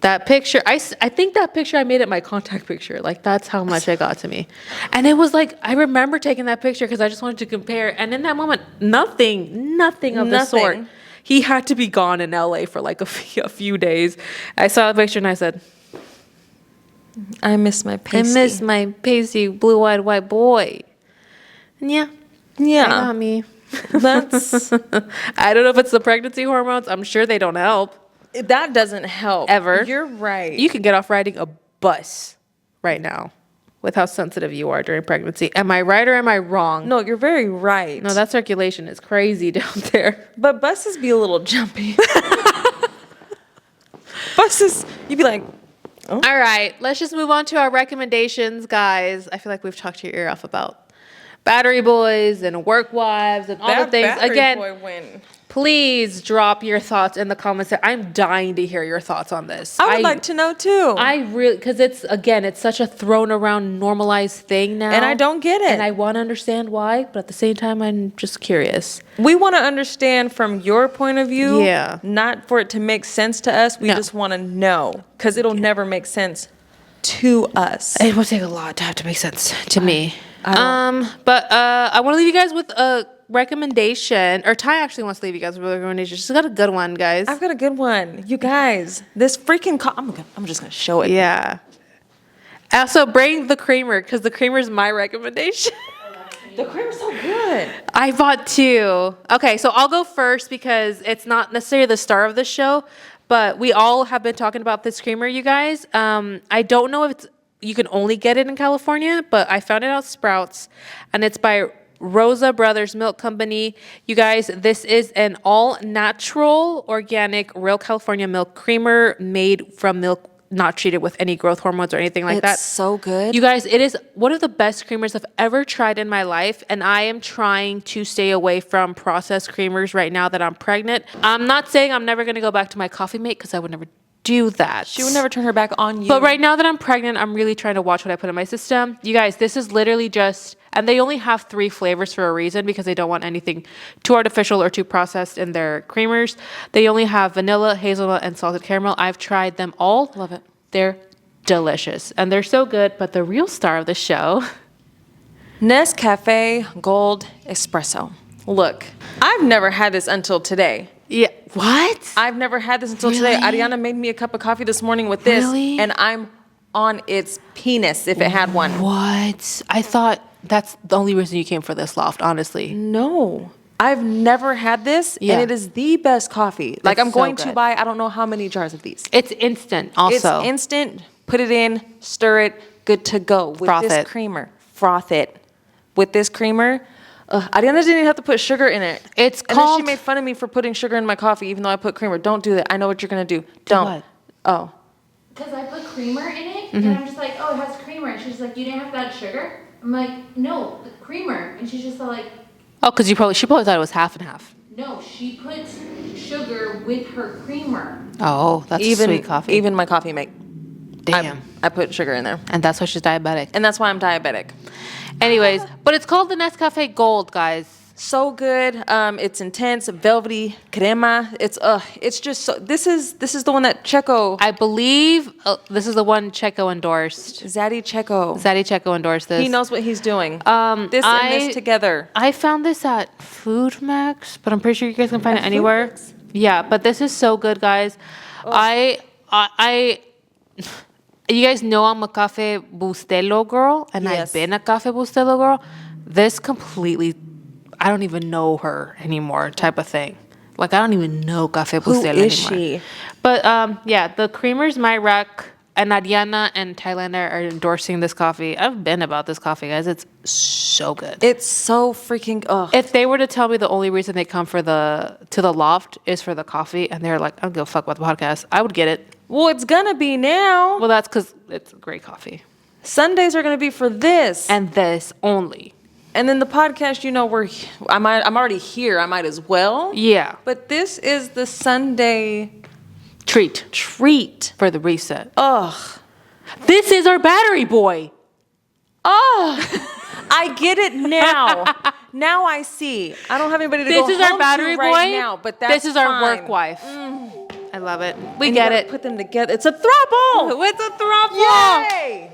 That picture, I think that picture, I made it my contact picture. Like, that's how much it got to me. And it was like, I remember taking that picture because I just wanted to compare. And in that moment, nothing of the sort. Nothing. He had to be gone in LA for like a few days. I saw the picture and I said, I miss my I pasty. miss my pasty blue-eyed white boy. And yeah, that Yeah, got me. that's... I don't know if it's the pregnancy hormones. I'm sure they don't help. That doesn't help. Ever. You're right. You could get off riding a bus right now with how sensitive you are during pregnancy. Am I right or am I wrong? No, you're very right. No, that circulation is crazy down there. But buses be a little jumpy. Buses, you'd be like, All right, let's just move on to our recommendations, guys. I feel like we've talked your ear off about battery boys and work wives and all the that things. battery Again, boy win. please drop your thoughts in the comments. I'm dying to hear your thoughts on this. I would like to know too. I really, because it's such a thrown around normalized thing now. And I don't get it. And I want to understand why, but at the same time, I'm just curious. We want to understand from your point of view. Yeah. Not for it to make sense to us. We No. just want to know because it'll never make sense to us. It will take a lot to have to make sense to me. I But I want to leave you guys with a recommendation, or Ty actually wants to leave you guys with a recommendation. She's got a good one, guys. I've got a good one. You guys, this freaking I'm just going to show it. Yeah. Also, bring the creamer, because the creamer is my recommendation. The creamer's so good. I bought two. Okay, so I'll go first because it's not necessarily the star of the show, but we all have been talking about this creamer, you guys. I don't know if you can only get it in California, but I found it at Sprouts, and it's by Rosa Brothers Milk Company. You guys, this is an all-natural, organic, real California milk creamer made from milk not treated with any growth hormones or anything like that. It's so good. You guys, it is one of the best creamers I've ever tried in my life, and I am trying to stay away from processed creamers right now that I'm pregnant. I'm not saying I'm never going to go back to my Coffee Mate because I would never do that. She would never turn her back on you. But right now that I'm pregnant, I'm really trying to watch what I put in my system. You guys, this is literally just, and they only have 3 flavors for a reason because they don't want anything too artificial or too processed in their creamers. They only have vanilla, hazelnut, and salted caramel. I've tried them all. Love it. They're delicious and they're so good. But the real star of the show, Nescafe Gold Espresso. Look, I've never had this until today. yeah, what? I've never had this until today. Really? Ariana made me a cup of coffee this morning with this, Really? and I'm on its penis if it had one. What? I thought that's the only reason you came for this loft, honestly. No. I've never had this, Yeah. and it is the best coffee. Like, It's I'm going so to good. buy, I don't know how many jars of these. It's instant also. It's instant. Put it in, stir it, good to go. With Froth this it. creamer. Froth it. With this creamer, Ariana didn't even have to put sugar in it. It's And then called- she made fun of me for putting sugar in my coffee, even though I put creamer. Don't do that. I know what you're going to do. Don't. what? Oh. Because I put creamer in it, and I'm just like, oh, it has creamer. And she's like, you didn't have to add sugar? I'm like, no, the creamer. And she's just like, Oh, because she probably thought it was half and half. no, she puts sugar with her creamer. Oh, that's Even sweet coffee. Even my coffee make. Damn. I put sugar in there. And that's why she's diabetic. And that's why I'm diabetic. Anyways, but it's called the Nescafe Gold, guys. So good. It's intense, velvety crema. It's just so. This is the one that Checo, I believe this is the one Checo endorsed. Zaddy Checo. Zaddy Checo endorsed this. He knows what he's doing. This and I- this together. I found this at Food Max, but I'm pretty sure you guys can find it anywhere. Yeah, but this is so good, guys. I you guys know I'm a Cafe Bustelo girl, and Yes. I've been a Cafe Bustelo girl. This completely, I don't even know her anymore type of thing. Like, I don't even know Café Who Pucel is anymore. she? But yeah, the creamers, my rec, and Ariana and Thailander are endorsing this coffee. I've been about this coffee, guys. It's so good. It's so freaking ugh. If they were to tell me the only reason they come to the loft is for the coffee, and they're like, I don't give a fuck about the podcast, I would get it. Well, it's gonna be now. Well, that's because it's great coffee. Sundays are gonna be for this. And this only. And then the podcast, you know, I'm already here. I might as well. Yeah. But this is the Sunday Treat treat. for the reset. Ugh. This is our battery boy. Oh, I get it now. Now I see. I don't have anybody to go This is home our battery to right boy. now, but that's this is our fine. work wife. I love it. We And you get gotta it. Put them together. It's a throuple. It's a throuple. Yay!